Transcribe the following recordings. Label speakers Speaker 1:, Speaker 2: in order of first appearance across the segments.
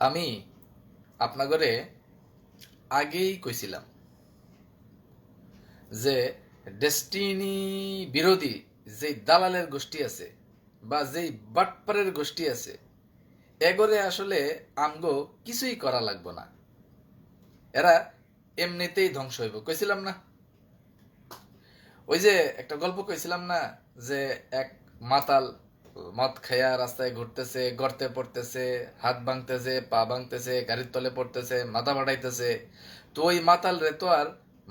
Speaker 1: আমি আপনাগরে আগেই কইছিলাম যে ডেস্টিনি বিরোধী যে দালালের গোষ্ঠী আছে বা যেই বাটপারের গোষ্ঠী আছে এগরে আসলে আমগো কিছুই করা লাগবো না, এরা এমনিতেই ধ্বংস হইব। কইছিলাম না? ওই যে একটা গল্প কইছিলাম না যে এক মাতাল মদ খায়া রাস্তায় ঘুরতেছে, গর্তে পড়তেছে, হাত ভাঙতেছে, পা ভাঙতেছে, গাড়ির তলে পড়তেছে, মাথা ফাটাইতেছে। তো ওই মাতাল রে তো আর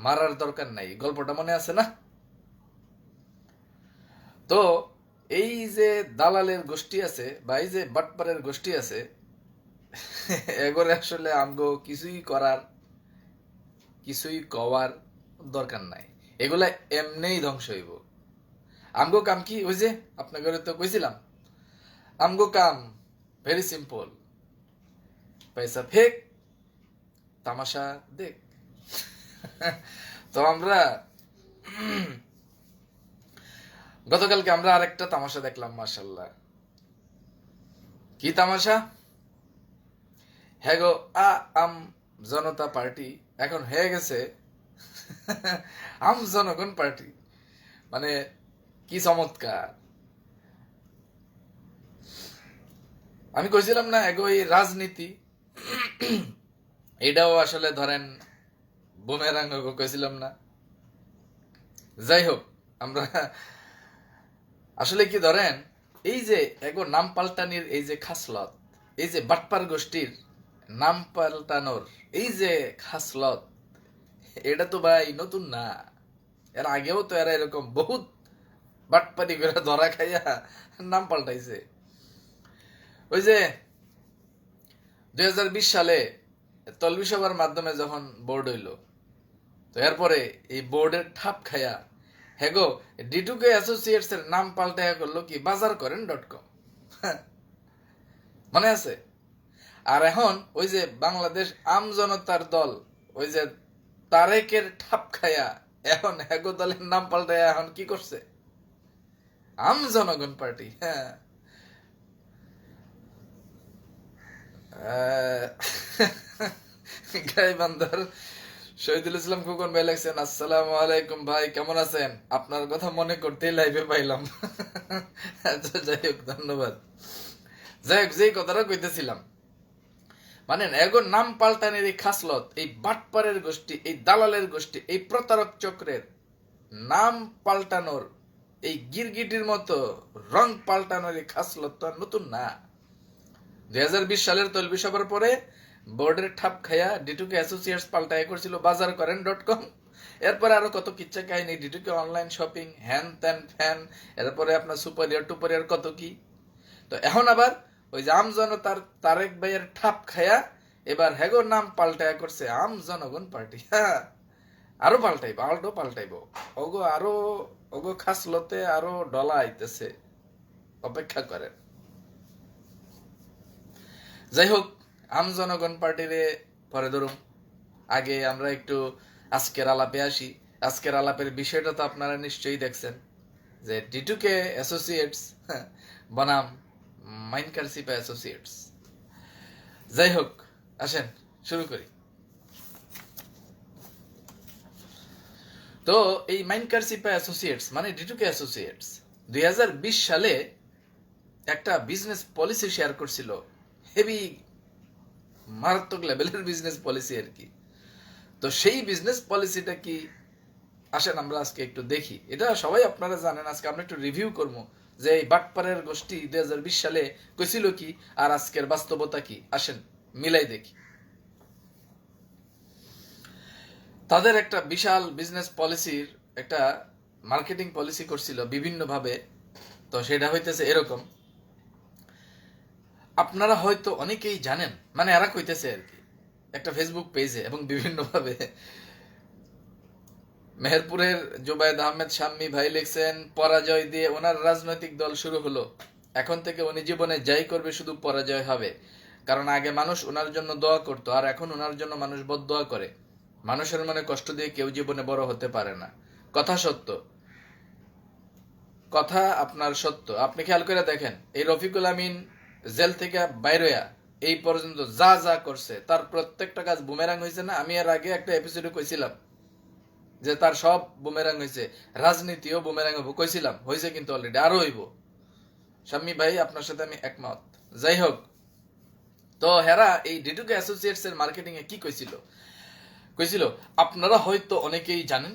Speaker 1: মারার দরকার নাই, গল্পটা মনে আছে না? তো এই যে দালালের গোষ্ঠী আছে বা এই যে বাটপারের গোষ্ঠী আছে এগরে আসলে আমগো কিছুই করার, কিছুই কওয়ার দরকার নাই। এগুলা এমনিই ধ্বংস হইব। আমগো কাম কি? ওই যে আপনাকে তো কইছিলাম, আমগো কাম ভেরি সিম্পল, পয়সা ফেক, তামাশা দেখ। তো আমরা গতকালকে আমরা আরেকটা তামাশা দেখলাম, মাশাল্লাহ। কি তামাশা? হ্যাঁ গো, আম জনতা পার্টি এখন হয়ে গেছে আম জনগণ পার্টি। মানে কি চমৎকার! আমি কইছিলাম না এগো এই রাজনীতি এটাও আসলে ধরেন বুমেরাং, কইছিলাম না? যাই হোক, আমরা আসলে কি ধরেন এই যে এগো নাম পাল্টানির এই যে খাসলত, এই যে বাটপার গোষ্ঠীর নাম পাল্টানোর এই যে খাসলত, এটা তো ভাই নতুন না। এর আগেও তো এরা এরকম বহুত বাটপারি করে ধরা খাইয়া নাম পাল্টাইছে। ওই যে 2020 সালে তলবি সভার মাধ্যমে যখন বোর্ড হইল, তো এরপরে এই বোর্ডের ঠাপ খায়া হেগো ডিটুকে অ্যাসোসিয়েটস এর নাম পাল্টাইয়া করলো কি বাজারকরেন.com। মনে আছে? আর এখন ওই যে বাংলাদেশ আম জনতার দল, ওই যে তারেকের ঠাপ খায়া এখন হেগো দলের নাম পাল্টাইয়া এখন কি করছে? আম জনগণ পার্টি। হ্যাঁ, গাইবান্ধার শহীদুল ইসলাম খোকন ভাই লাগছেন, আসসালামু আলাইকুম ভাই, কেমন আছেন? আপনার কথা মনে করতেই লাইভে পাইলাম। আচ্ছা, যাই হোক, ধন্যবাদ। যাই হোক, যেই কথাটা কইতেছিলাম, মানে এগো নাম পাল্টানের এই খাসলত, এই বাটপারের গোষ্ঠী, এই দালালের গোষ্ঠী, এই প্রতারক চক্রের নাম পাল্টানোর এই গিরগিটির মতো রং পাল্টানোর এই খাসলত তো আর নতুন না। 2020 সালের তলবি সভার পরে বোর্ডের ঠাপ খায়া ডিটুকে অ্যাসোসিয়েটস পাল্টায় করছিল বাজারকরেন.com। এরপরে আরো কত কিচ্ছা কাহিনী, ডিটুকে অনলাইন শপিং, হ্যান ত্যান ফ্যান, এরপরে আপনার সুপারিয়ার টুপারিয়ার কত কি। তো এখন আবার ওই যে আম জনতার তারেক ভাইয়ের ঠাপ খায়া এবার হেগো নাম পাল্টায়া করছে আম জনগণ পার্টি। হ্যাঁ, আরো পাল্টাইব, আল্টো পাল্টাইব। ওগো আরো, ওগো খাসলতে আরো ডলা আইতেছে, অপেক্ষা করেন। যাই হোক, আম জনগণ পার্টিরে পরে ধরুন, আগে আমরা একটু আজকের আলাপে আসি। আজকের আলাপের বিষয়টা তো আপনারা নিশ্চয়ই দেখছেন যে ডিটুকে অ্যাসোসিয়েটস বনাম মাইনকারসিপা অ্যাসোসিয়েটস। যাই হোক, আসেন শুরু করি। তো এই মাইনকারসিপা অ্যাসোসিয়েটস মানে ডিটুকে অ্যাসোসিয়েটস 2020 সালে একটা বিজনেস পলিসি শেয়ার করছিল, হেভি মারাত্মক লেভেলের বিজনেস পলিসি আর কি। তো সেই বিজনেস পলিসিটা কি, আসেন আমরা আজকে একটু দেখি। এটা সবাই আপনারা জানেন, আজকে আমরা একটু রিভিউ করবো যে এই বাটপাড়ের গোষ্ঠী 2020 সালে কইছিল কি আর আজকের বাস্তবতা কি। আসেন মিলাই দেখি। তাদের একটা বিশাল বিজনেস পলিসির একটা মার্কেটিং পলিসি করছিল বিভিন্ন ভাবে। তো সেটা হইতেছে এরকম, আপনারা হয়তো অনেকেই জানেন, মানে এরা কইতেছে আর কি একটা ফেসবুক পেজে এবং বিভিন্ন ভাবে। মেহেরপুরের জুবায়েদ আহমেদ শাম্মী ভাই লিখছেন, পরাজয় দিয়ে ওনার রাজনৈতিক দল শুরু হলো, এখন থেকে উনি জীবনে যাই করবে শুধু পরাজয় হবে। কারণ আগে মানুষ ওনার জন্য দোয়া করতো, আর এখন ওনার জন্য মানুষ বদদোয়া করে। মানুষের মনে কষ্ট দিয়ে কেউ জীবনে বড় হতে পারে না। কথা সত্য, কথা আপনার সত্য। আপনি খেয়াল করে দেখেন, এই রফিকুল আমিন জেল থেকে বাইরয়া এই পর্যন্ত যা যা করছে তার প্রত্যেকটা কাজ বুমেরাং হয়েছে না? আমি এর আগে একটা এপিসোডে কইছিলাম যে তার সব বুমেরাং হয়েছে, রাজনীতিও বুমেরাং হবো কইছিলাম, হয়েছে কিন্তু অলরেডি, আরো হইব। শাম্মী ভাই আপনার সাথে আমি একমত। যাই হোক, তো হেরা এই ডিটুকে অ্যাসোসিয়েটস এর মার্কেটিং এ কি কইছিল, আপনারা হয়তো অনেকেই জানেন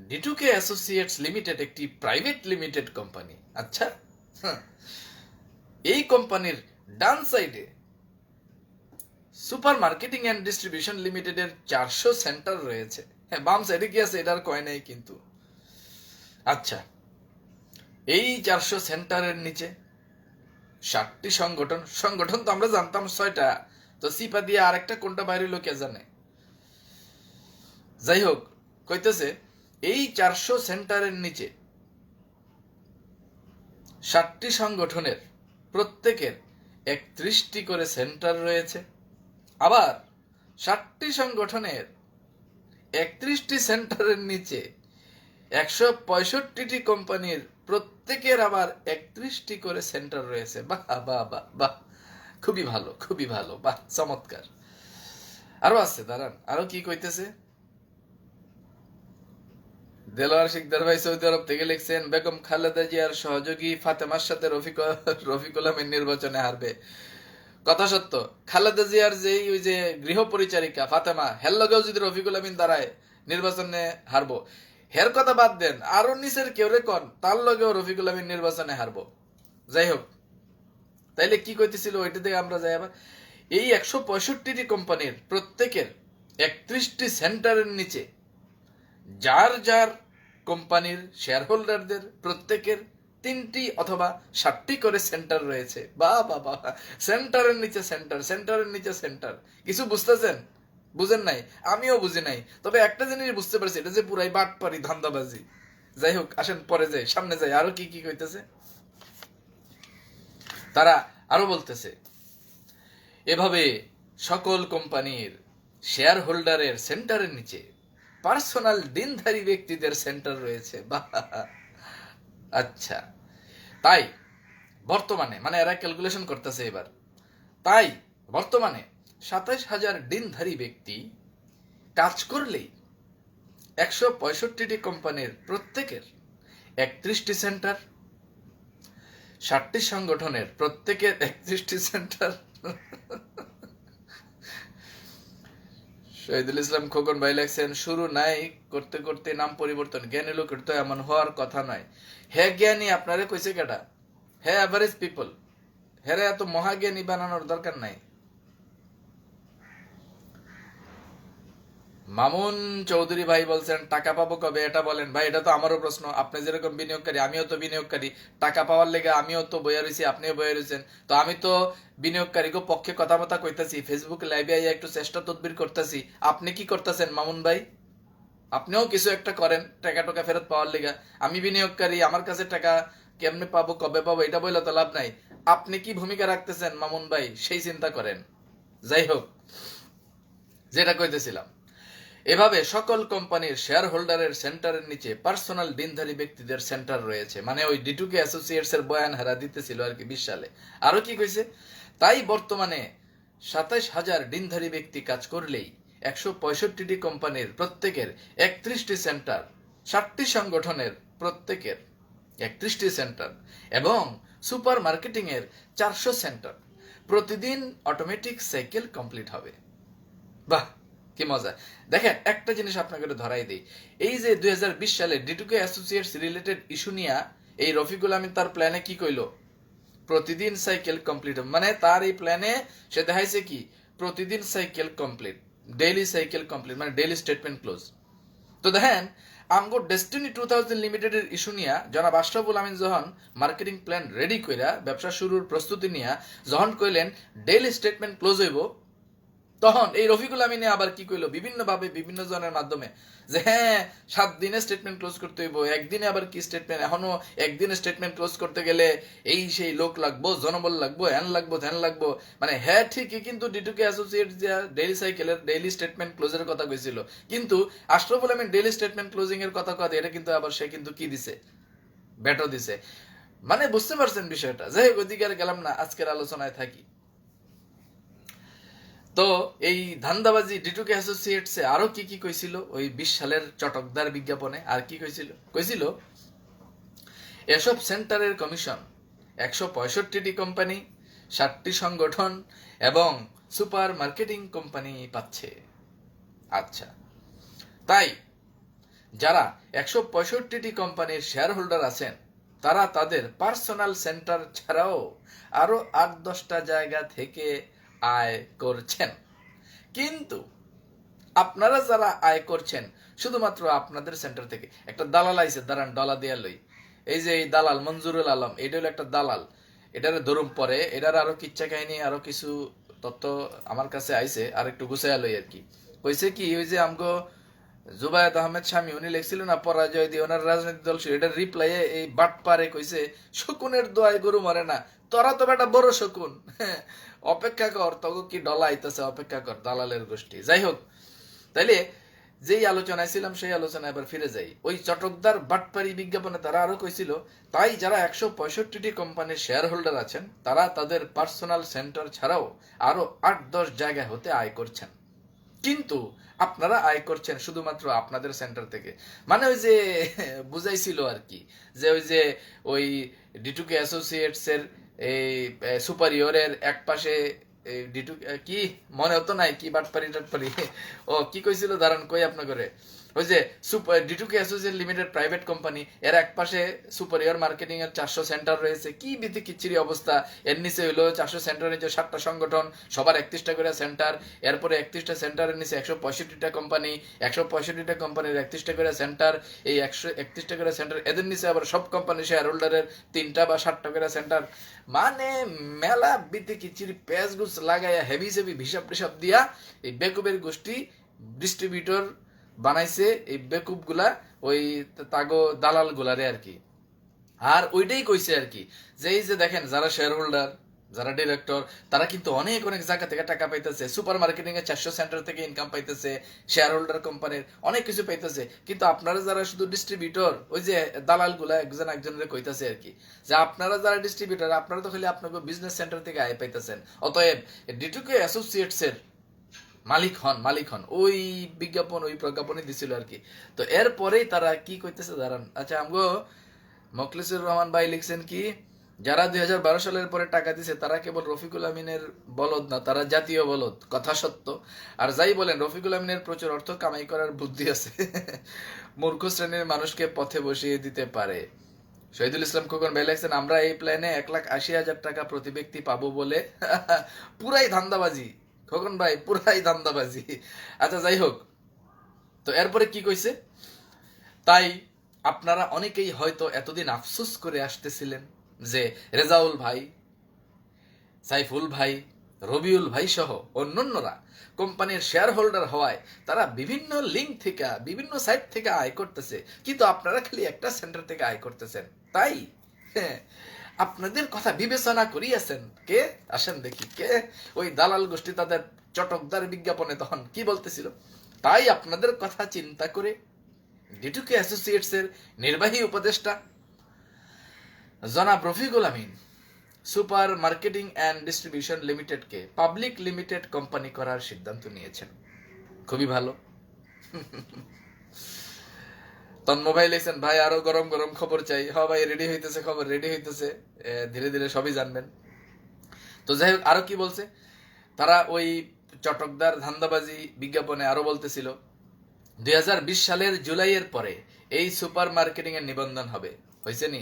Speaker 1: ডিটুকে অ্যাসোসিয়েটস লিমিটেড একটি প্রাইভেট লিমিটেড কোম্পানি। আচ্ছা, এই কোম্পানির ডান সাইডে সুপার মার্কেটিং এন্ড ডিস্ট্রিবিউশন লিমিটেডের 400 সেন্টার রয়েছে। হ্যাঁ, বাম সাইডে কি আছে এটার কয় নাই কিন্তু। আচ্ছা, এই 400 সেন্টারের নিচে 60টি সংগঠন তো আমরা জানতাম 6টা, তো সিপা দিয়ে আরেকটা কোনটা বাইরে লোকে জানে। যাই হোক, কইতেছে এই 400 সেন্টারের নিচে 60টি সংগঠনের প্রত্যেকের 31টি করে সেন্টার রয়েছে। আবার 60টি সংগঠনের 31টি সেন্টারের নিচে 165টি কোম্পানির প্রত্যেকের আবার 31টি করে সেন্টার রয়েছে। বাহ বাহ বাহ বাহ, খুবই ভালো, খুবই ভালো, বাহ, চমৎকার। আরো আছে, দাঁড়ান, আরো কি কইতেছে। দেলোয়ার শিকদার ভাই সৌদি আরব থেকে লিখছেন, বেগম খালেদা জিয়ার সহযোগী ফাতেমার সাথে রফিকুল আমিন নির্বাচনে হারবে। কথা সত্য, খালেদা জিয়ার ওই যে গৃহ পরিচারিকা ফাতেমা, হের লগেও যদি রফিকুল আমিন দাঁড়ায় নির্বাচনে হারবো। হের কথা বাদ দেন, আরো নিচের কেউ রেকন তার লগেও রফিকুল আমিন নির্বাচনে হারবো। যাই হোক, তাইলে কি কইতেছিল ওইটা থেকে আমরা যাই আবার। এই 165টি কোম্পানির প্রত্যেকের 31টি সেন্টারের নিচে যার যার কোম্পানির শেয়ার হোল্ডারদের প্রত্যেকের 3টি অথবা 7টি করে সেন্টার রয়েছে। বা বাবা, সেন্টারের নিচে সেন্টার, সেন্টারের নিচে সেন্টার, কিছু বুঝতেছেন? বুঝেন নাই? আমিও বুঝি নাই, তবে একটা জিনিস বুঝতে পারছি, এটা যে পুরাই বাটপারি, ধান্দাবাজি। যাই হোক, আসেন পরে যাই, সামনে যাই, আরো কি কি কইতেছে তারা। আরো বলতেছে, এভাবে সকল কোম্পানির শেয়ার হোল্ডারের সেন্টারের নিচে পার্সোনাল দিনধারী ব্যক্তিদের সেন্টার রয়েছে। বাহ, আচ্ছা, তাই বর্তমানে, মানে এরা ক্যালকুলেশন করতেছে এবার, তাই বর্তমানে 27,000 দিনধারী ব্যক্তি কাজ করলেই 165টি কোম্পানির প্রত্যেকের 31টি সেন্টার, 60টি সংগঠনের প্রত্যেকের 31টি সেন্টার। শহীদুল ইসলাম খোকন ভাই লেখছেন, শুরু নাই করতে করতে নাম পরিবর্তন, জ্ঞানী লোকের তো এমন হওয়ার কথা নয়। হে জ্ঞানী আপনারে কইছে কেটা? হে এভারেজ পিপল, হেরে এত মহাজ্ঞানী বানানোর দরকার নাই। মামুন চৌধুরী ভাই বলছেন, টাকা পাবো কবে এটা বলেন। ভাই, এটা তো আমারও প্রশ্ন। আপনি যেরকম বিনিয়োগকারী, আমিও তো বিনিয়োগকারী। টাকা পাওয়ার লেগে আমিও তো বইয়া রয়েছি, আপনিও বইয়া রয়েছেন। তো আমি তো বিনিয়োগকারীকে পক্ষে কথাবার্তা কইতাছি, ফেসবুক লাইভে আইয়া একটু চেষ্টা তদবির করতেছি। আপনি কি করতেছেন মামুন ভাই? আপনিও কিছু একটা করেন টাকা টাকা ফেরত পাওয়ার লেগে। আমি বিনিয়োগকারী, আমার কাছে টাকা কেমনে পাবো, কবে পাবো, এটা বললে তো লাভ নাই। আপনি কি ভূমিকা রাখতেছেন মামুন ভাই, সেই চিন্তা করেন। যাই হোক, যেটা কইতেছিলাম, এভাবে সকল কোম্পানির শেয়ার হোল্ডারের সেন্টারের নিচে পার্সোনাল দিনধারী ব্যক্তিদের সেন্টার রয়েছে। মানে ওই ডিটুকে অ্যাসোসিয়েটস এর বয়ান হারা দিতেছিল আর কি 20 সালে। আরো কি কইছে, তাই বর্তমানে 27,000 দিনধারী ব্যক্তি কাজ করলেই 165টি কোম্পানির প্রত্যেকের 31টি সেন্টার, 60টি সংগঠনের প্রত্যেকের 31টি সেন্টার এবং সুপার মার্কেটিং এর 400 সেন্টার প্রতিদিন অটোমেটিক সাইকেল কমপ্লিট হবে। বাহ, কি মজা। দেখেন, একটা জিনিস আপনাকে ধরাই দিই, এই যে 2020 সালে ডিটুকে অ্যাসোসিয়েটস রিলেটেড ইস্যু নিয়ে এই রফিকুল আমিন তার প্ল্যানে কি কইলো, প্রতিদিন সাইকেল কমপ্লিট, মানে তার এই প্ল্যানে সে দেখাইছে কি প্রতিদিন cycle complete, daily cycle complete, মানে ডেইলি স্টেটমেন্ট ক্লোজ। তো দেখেন, আমগো ডেস্টিনি 2000 লিমিটেডের ইস্যু নিয়া জনাব আশরাফুল আমিন যখন মার্কেটিং প্ল্যান রেডি কইরা ব্যবসা শুরুর প্রস্তুতি নিয়া যখন কইলেন ডেইলি স্টেটমেন্ট ক্লোজ হইব, তখন এই রফিকুল আমিনে আবার কি কইলো বিভিন্ন ভাবে বিভিন্ন জনের মাধ্যমে যে হ্যাঁ 7 দিনে স্টেটমেন্ট ক্লোজ করতে হইব, একদিনে আবার কি স্টেটমেন্ট, এখনো একদিনে স্টেটমেন্ট ক্লোজ করতে গেলে এই সেই লোক লাগবো, জনবল লাগবো, হ্যান লাগবো, ধ্যান লাগবো। মানে হ্যাঁ ঠিকই, কিন্তু ডিটুকে অ্যাসোসিয়েট যা ডেইলি সাইকেলের ডেইলি স্টেটমেন্ট ক্লোজের কথা কইছিল, কিন্তু আশরাফুল আমিন ডেইলি স্টেটমেন্ট ক্লোজিং এর কথা কথা, এটা কিন্তু আবার সে কিন্তু কি দিছে, ব্যাটও দিছে। মানে বুঝতে পারছেন বিষয়টা। যাই হোক, ওদিকে আর গেলাম না, আজকের আলোচনায় থাকি। তো এই ধান্দাবাজি ডিটুকে অ্যাসোসিয়েটসে আরো কি কি কইছিল ওই 20 সালের চটকদার বিজ্ঞাপনে? আর কি কইছিল এসব সেন্টারের কমিশন 165টি কোম্পানি, 60টি সংগঠন এবং সুপার মার্কেটিং কোম্পানি পাচ্ছে। আচ্ছা, তাই যারা 165টি কোম্পানির শেয়ার হোল্ডার আছেন তারা তাদের পার্সোনাল সেন্টার ছাড়াও আরো 8-10টা জায়গা থেকে আয় করছেন। কিন্তু আপনারা যারা আয় করছেন শুধুমাত্র আপনাদের সেন্টার থেকে। একটা দালাল আইছে, দাঁড়ান ডলা দিয়া লই। এই যে এই দালাল মঞ্জুরুল আলম, এটা হলো একটা দালাল। এটার ধরুম পরে, এটার আরো কিচ্ছা কাহিনী আরো কিছু তথ্য আমার কাছে আইছে, আর একটু গুছাইয়া লই আর কি। কইছে কি, ওই যে আমগো জুবায়েদ আহমেদ স্বামী উনি লিখছিল না পরাজয় দিয়ে ওনার রাজনৈতিক দল, এটার রিপ্লাইয়ে এই বাটপারে কইছে শকুনের দোয়ায় গরু মরে না, তোরা তো বেটা বড় শকুন, অপেক্ষা কর, তখন কি ডলা আইতেছে, অপেক্ষা কর দালালের গোষ্ঠী। যাই হোক, তাইলে যেই আলোচনায় ছিলাম সেই আলোচনায় এবার ফিরে যাই। ওই চটকদার বাটপারি বিজ্ঞাপনে তারা আরো কইছিল, তাই যারা 165টি কোম্পানির শেয়ার হোল্ডার আছেন তারা তাদের পার্সোনাল সেন্টার ছাড়াও আরো 8-10 জায়গা হতে আয় করছেন। কিন্তু আপনারা আয় করছেন শুধুমাত্র আপনাদের সেন্টার থেকে। মানে ওই যে বুঝাইছিল আর কি, যে ওই যে ওই ডিটুকে অ্যাসোসিয়েটস এর এই সুপারিয়রের এক পাশে ডিটু কি মনে হতো নাই কি বাটপারি টাটপারি, ও কি কইছিল দাঁড়ান কই আপনা করে, ওই যে ডিটুকে অ্যাসোসিয়েট লিমিটেড প্রাইভেট কোম্পানি, এর এক পাশে সুপারিয়র মার্কেটিং এর 400 সেন্টার রয়েছে। কি বিধি কিচ্ছিরি অবস্থা। এর নিচে হইলো 400 সেন্টারের নিচে 7টা সংগঠন, সবার 31টা করে সেন্টার, এরপরে 31টা সেন্টারের নিচে 165টা কোম্পানি, 165টা কোম্পানির 31টা করে সেন্টার, এই 131টা করে সেন্টার, এদের নিচে আবার সব কোম্পানি শেয়ার হোল্ডারের 3টা বা 7টা করে সেন্টার। মানে মেলা বিধি কিচ্ছিরি প্যাচ গুছ লাগাইয়া হেভি সেভি হিসাব টিসাব দিয়া এই বেকুবের গোষ্ঠী ডিস্ট্রিবিউটর বানাইছে এই বেকুব গুলা, ওই তাগো দালাল গুলারে আর কি। আর ওইটাই কইছে আর কি, যে এই যে দেখেন যারা শেয়ার হোল্ডার, যারা ডিরেক্টর, তারা কিন্তু অনেক অনেক জায়গা থেকে টাকা পাইতেছে, সুপার মার্কেটিং এর 400 সেন্টার থেকে ইনকাম পাইতেছে, শেয়ার হোল্ডার কোম্পানির অনেক কিছু পাইতেছে। কিন্তু আপনারা যারা শুধু ডিস্ট্রিবিউটর, ওই যে দালাল গুলা একজন একজনের কইতাছে আর কি, যে আপনারা যারা ডিস্ট্রিবিউটর আপনারা তো খালি আপনাকে বিজনেস সেন্টার থেকে আয় পাইতেছেন, অতএব ডিটুকে অ্যাসোসিয়েটস এর মালিক হন। ওই বিজ্ঞাপন ওই প্রজ্ঞাপনই দিছিল আর কি। তো এরপরেই তারা কি কইতেছে দাঁড়ান, আচ্ছা আমগো মখলিসুর রহমান ভাই লিখছেন কি, যারা 2012 সালের পরে টাকা দিছে তারা কেবল রফিকুল আমিনের বলদ না, তারা জাতীয় বলদ, কথা সত্য। আর যাই বলেন, রফিকুল আমিনের প্রচুর অর্থ কামাই করার বুদ্ধি আছে, মূর্খ শ্রেণীর মানুষকে পথে বসিয়ে দিতে পারে। শহীদুল ইসলাম খোকন ভাই লিখছেন, আমরা এই প্ল্যানে 1,80,000 টাকা প্রতি ব্যক্তি পাবো বলে। পুরাই ধান্দাবাজি খোকন ভাই, পুরাই ধান্দাবাজি। আচ্ছা যাই হোক, তো এরপরে কি কইছে, তাই আপনারা অনেকেই হয়তো এতদিন আফসোস করে আসতেছিলেন যে রেজাউল ভাই, সাইফুল ভাই, রবিউল ভাই সহ অন্যান্যরা কোম্পানির শেয়ার হোল্ডার হওয়ায় তারা বিভিন্ন লিঙ্ক থেকে বিভিন্ন সাইট থেকে আয় করতেছে, কিন্তু আপনারা খালি একটা সেন্টার থেকে আয় করতেছেন। তাই আপনাদের কথা বিবেচনা করিয়াছেন কে, আসেন দেখি কে। ওই দালাল গোষ্ঠী তাদের চটকদার বিজ্ঞাপনে তখন কি বলতেছিল, তাই আপনাদের কথা চিন্তা করে ডিটুকে অ্যাসোসিয়েটস এর নির্বাহী উপদেষ্টা জনাব Rafiqul Amin super marketing and distribution লিমিটেডকে পাবলিক লিমিটেড কোম্পানি করার সিদ্ধান্ত নিয়েছেন। খুবই ভালো। তন্ময় লিখছেন, ভাই আরো গরম গরম খবর চাই। হ ভাই, রেডি হইতেছে, খবর রেডি হইতেছে, ধীরে ধীরে সবই জানবেন। তো যাই হোক, আরো কি বলছে তারা ওই চটকদার ধান্দাবাজি বিজ্ঞাপনে আরো বলতেছিল, 2020 সালের জুলাইয়ের পরে এই সুপার মার্কেটিং এর নিবন্ধন হবে। হয়েছে নি?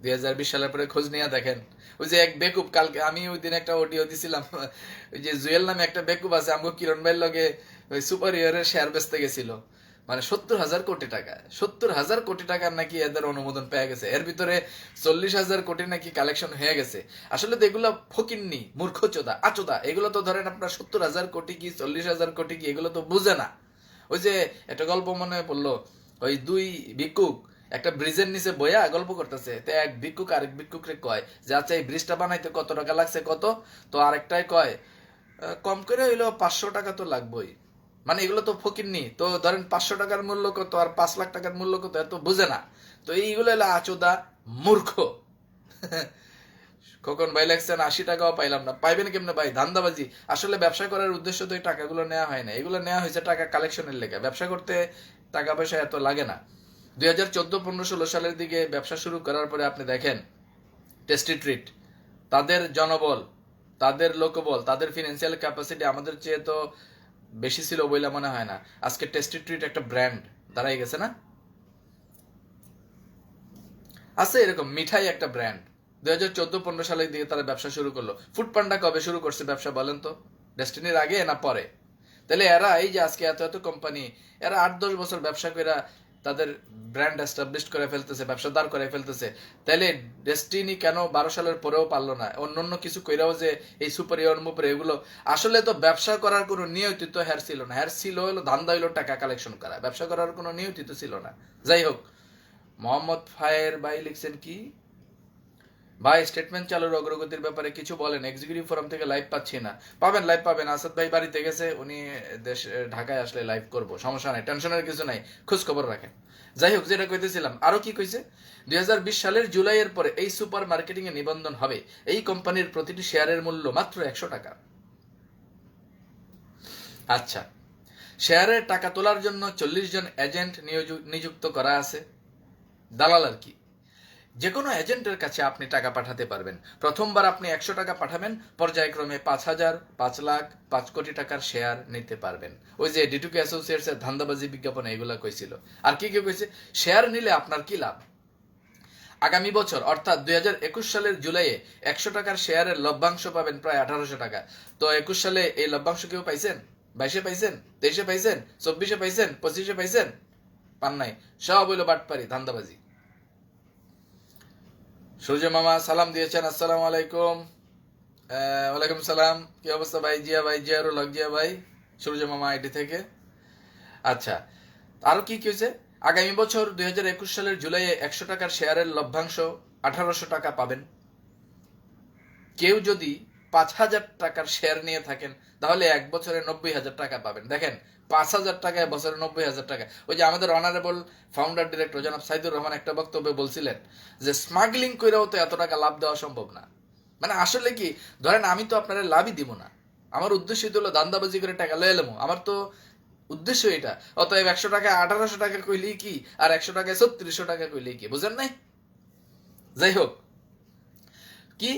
Speaker 1: 2020 সালের পরে খোঁজ নিয়ে দেখেন। ওই যে এক বেকুব, কালকে আমি ওই দিন একটা অডিও দিছিলাম, ওই যে জুয়েল নামে একটা বেকুব আছে, আমগো কিরণ ভাইয়ের লগে ওই সুপার ইয়ারের শেয়ার বেচতে গেছিল, মানে 70,000 কোটি টাকা, 70,000 কোটি টাকার নাকি এদের অনুমোদন পেয়ে গেছে, এর ভিতরে 40,000 কোটি নাকি কালেকশন হয়ে গেছে। আসলে তো এগুলো ফকিন্নি, মূর্খচোদা, আচোদা, এগুলো তো ধরেন আপনার 70,000 কোটি কি 40,000 কোটি কি এগুলো তো বুঝে না। ওই যে একটা গল্প মনে পড়লো, ওই দুই ভিক্ষুক একটা ব্রিজের নিচে বইয়া গল্প করতেছে, তো এক ভিক্ষুক আরেক ভিক্ষুকরে কয় যে আচ্ছা এই ব্রিজটা বানাইতে কত টাকা লাগছে কত, তো আরেকটাই কয় কম করে হইলো 500 টাকা তো লাগবেই। মানে এগুলো তো ফকিরনি, তো ধরেন 500 টাকার মূল্য কত আর 5 লাখ টাকার মূল্য কত এত বুঝে না। তো এইগুলো হলো আচোদা, মূর্খ। খোকন ভাই লেখছেন 80 টাকাও পাইলাম না। পাইবেন কেমনে ভাই? ধান্দাবাজি। আসলে ব্যবসা করার উদ্দেশ্য তো এই টাকাগুলো নেওয়া হয় না, এগুলো নেওয়া হয়েছে টাকা কালেকশনের লেগে। ব্যবসা করতে টাকা পয়সা এত লাগে না। 2014, 15, 16 সালের দিকে ব্যবসা শুরু করার পরে আপনি দেখেন টেস্টি ট্রিট, তাদের জনবল, তাদের লোকবল, তাদের ফিনান্সিয়াল ক্যাপাসিটি আমাদের চেয়ে তো বেশি ছিল বলে মনে হয় না। আজকে টেস্টি ট্রিট একটা ব্র্যান্ড দাঁড়াই গেছে না? আছে এরকম মিঠাই একটা ব্র্যান্ড। 2014, 15 সালের দিকে তারা ব্যবসা শুরু করলো। ফুড পান্ডা কবে শুরু করছে ব্যবসা বলেন তো? ডেস্টিনির আগে না পরে? তাহলে এরা এই যে আজকে এত এত কোম্পানি, এরা 8-10 বছর ব্যবসা করে তাদের ব্র্যান্ড এস্টাবলিশ করে ফেলতেছে, ব্যবসা দাঁড় করে ফেলতেছে। তাহলে ডেস্টিনি কেন 12 সালের পরেও পারলো না? অন্য কিছু কইরাও যে এই সুপারিয়র মুপরে এগুলো, আসলে তো ব্যবসা করার কোনো নিয়তি তো হ্যার ছিল না। হ্যার ছিল হলো ধান্দা, হইলো টাকা কালেকশন করা, ব্যবসা করার কোনো নিয়তি তো ছিল না। যাই হোক, মোহাম্মদ ফায়ের ভাই লিখছেন কি, ভাই স্টেটমেন্ট চালুর অগ্রগতির ব্যাপারে কিছু বলেন, এক্সিকিউটিভ ফোরাম থেকে লাইভ পাচ্ছি না। পাবেন, লাইভ পাবেন। আসাদ ভাই বাড়িতে গেছে, উনি ঢাকায় আসলে লাইভ করব, সমস্যা নাই, টেনশনের কিছু নাই, খোঁজ খবর রাখেন। যাই হোক, যেটা কইতেছিলাম, আরো কি কইছে, 2020 সালের জুলাইয়ের পরে এই সুপার মার্কেটিং এ নিবন্ধন হবে। এই কোম্পানির প্রতিটি শেয়ারের মূল্য মাত্র 100 টাকা। আচ্ছা, শেয়ারের টাকা তোলার জন্য 40 জন এজেন্ট নিযুক্ত করা আছে, দালাল আর কি। যে কোনো এজেন্টের কাছে আপনি টাকা পাঠাতে পারবেন। প্রথমবার আপনি 100 টাকা পাঠাবেন, পর্যায়ক্রমে 5,000, 5 লাখ, 5 কোটি টাকার শেয়ার নিতে পারবেন। ওই যে ডিটুকে অ্যাসোসিয়েটস এর ধান্দাবাজি বিজ্ঞাপনে এগুলা কইছিল। আর কি কি কইছে? শেয়ার নিলে আপনার কি লাভ? আগামী বছর অর্থাৎ 2021 সালের জুলাইয়ে 100 টাকার শেয়ারের লভ্যাংশ পাবেন প্রায় 1800 টাকা। তো 21 সালে এই লভ্যাংশ কেউ পাইছেন? 22-এ পাইছেন? 23-এ পাইছেন? 24-এ পাইছেন? 25-এ পাইছেন? পান নাই। সব হইলো বাটপারি, ধান্দাবাজি। সূর্য মামা সালাম দিয়েছেন, আসসালামু আলাইকুম। ওয়ালাইকুম সালাম। কি অবস্থা ভাই? জিয়া ভাই, জিয়ারুল হক জিয়া ভাই, সূর্য মামা আইডি থেকে। আচ্ছা, আরো কি হয়েছে? আগামী বছর 2021 সালের জুলাইয়ে 100 টাকার শেয়ারের লভ্যাংশ 1800 টাকা পাবেন। কেউ যদি 5,000 টাকার শেয়ার নিয়ে থাকেন তাহলে এক বছরে 90,000 টাকা পাবেন। দেখেন, 5,000 টাকায় বছরে 90,000 টাকা। ওই যে আমাদের অনারেবল ফাউন্ডার ডিরেক্টর জনাব সাইদুর রহমান একটা বক্তব্যে বলছিলেন যে স্মাগলিং করেও তো এত টাকা লাভ দেওয়া সম্ভব না। মানে আসলে কি, ধরেন আমি তো আপনারা লাভই দিব না, আমার উদ্দেশ্য হলো দান্দাবাজি করে টাকা লয়ে এলাম, আমার তো উদ্দেশ্য এটা। অতএব 100 টাকায় 1800 টাকা কইলেই কি, আর 100 টাকায় 3600 টাকা কইলেই কি, বুঝেন নাই? যাই হোক, কি,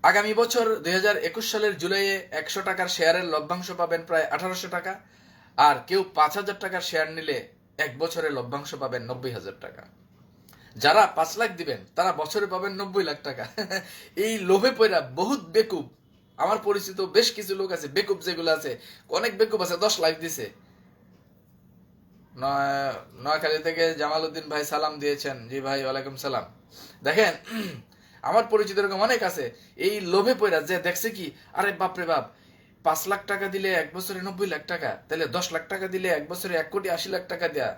Speaker 1: আগামী বছর 2021 সালের জুলাইয়ে 100 টাকার শেয়ারের লভ্যাংশ পাবেন প্রায় 1800 টাকা। আর কেউ 5,000 টাকার শেয়ার নিলে এক বছরে লভ্যাংশ পাবেন 90,000 টাকা। যারা 5 লাখ দিবেন তারা বছরে পাবেন 90 লাখ টাকা। এই লোভে পড়া বহুত বেকুব, আমার পরিচিত বেশ কিছু লোক আছে বেকুব, যেগুলো আছে অনেক বেকুব আছে, 10 লাখ দিছে। নোয়াখালী থেকে জামাল উদ্দিন ভাই সালাম দিয়েছেন। জি ভাই, ওয়ালাইকুম সালাম। দেখেন, আমার পরিচিত এরকম অনেক আছে, এই লোভে পড়া যে দেখছে কি, আরে বাপরে বাপ, 5 লাখ টাকা দিলে এক বছরে 90 লাখ টাকা, তাহলে 10 লাখ টাকা দিলে এক বছরে 1,80,00,000 টাকা দেয়া,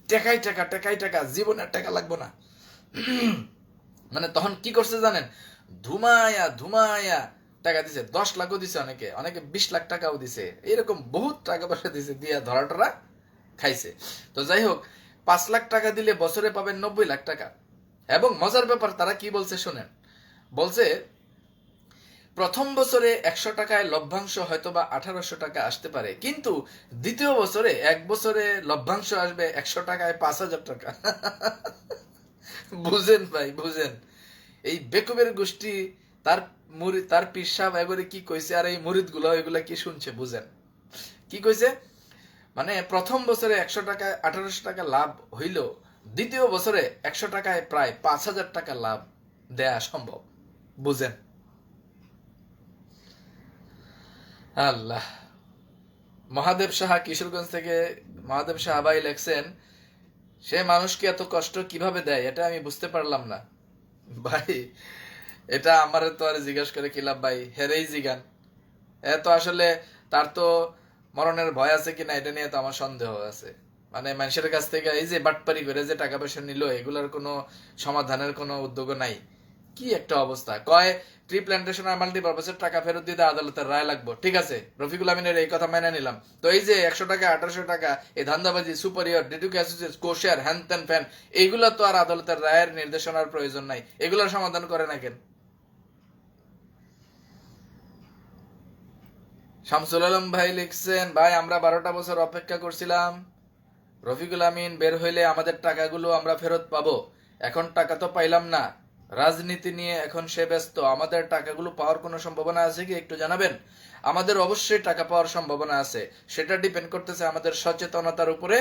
Speaker 1: টাকাই টাকা, টাকাই টাকা, জীবনের টাকা লাগবে না। মানে তখন কি করছে জানেন? ধুমায়া ধুমায়া টাকা দিছে, 10 লাখও দিছে, অনেকে অনেকে 20 লাখ টাকাও দিছে, এরকম বহুত টাকা পয়সা দিছে, দিয়া ধরা টরা খাইছে। তো যাই হোক, 5 লাখ টাকা দিলে বছরে পাবেন 90 লাখ টাকা। এবং মজার ব্যাপার, তারা কি বলছে শোনেন, বলছে প্রথম বছরে 100 টাকায় লভ্যাংশ হয়তোবা 1800 টাকা আসতে পারে, কিন্তু দ্বিতীয় বছরে এক বছরে লভ্যাংশ আসবে 100 টাকায় 5,000 টাকা। বুঝেন ভাই, বুঝেন এই বেকুবের গোষ্ঠী, তার তার পীর সাহেব এবারে কি কইছে, আর এই মুরিদ গুলো এগুলা কি শুনছে, বুঝেন কি কইছে। মানে প্রথম বছরে 100 টাকায় 1800 টাকা লাভ হইল, দ্বিতীয় বছরে 100 টাকায় প্রায় 5,000 টাকা লাভ দেয়া সম্ভব। বুঝেন, আল্লাহ। মহাদেব সাহা কিশোরগঞ্জ থেকে, মহাদেব সাহা ভাই লেখছেন, সে মানুষকে এত কষ্ট কিভাবে দেয় এটা আমি বুঝতে পারলাম না। ভাই, এটা আমার তো আর জিজ্ঞাসা করে কি লাভ ভাই, হেরেই জিগান। এ তো আসলে তার তো মরণের ভয় আছে কিনা এটা নিয়ে তো আমার সন্দেহ আছে। মানে মানুষের কাছ থেকে এই যে বাটপারি করে যে টাকা পয়সা নিল, এগুলোর কোনো সমাধানের কোনো উদ্যোগ নাই। কি একটা অবস্থা, কয় ট্রি প্ল্যান্টেশন আর মাল্টিপারপাসের টাকা ফেরত দিতে আদালতের রায় লাগবে। ঠিক আছে, রফিকুল আমিনের এই কথা মেনে নিলাম। তো এই যে 100 টাকা 1800 টাকা এই ধান্দাবাজি, সুপারিয়র, ডিটুকে অ্যাসোসিয়েটস, কোশেয়ার, হ্যান ত্যান ফ্যান, এইগুলো তো আর আদালতের রায়ের নির্দেশনার প্রয়োজন নাই, এগুলোর সমাধান করে না কেন? শামসুল আলম ভাই লিখছেন, ভাই আমরা 12টা বছর অপেক্ষা করছিলাম রফিকুল আমিন বের হইলে আমাদের টাকাগুলো আমরা ফেরত পাবো, এখন টাকা তো পাইলাম না। রাজনীতি নিয়ে এখন সে ব্যস্ত, আমাদের টাকাগুলো পাওয়ার কোনো সম্ভাবনা আছে কি একটু জানাবেন? আমাদের অবশ্যই টাকা পাওয়ার সম্ভাবনা আছে, সেটা ডিপেন্ড করতেছে আমাদের সচেতনতার উপরে,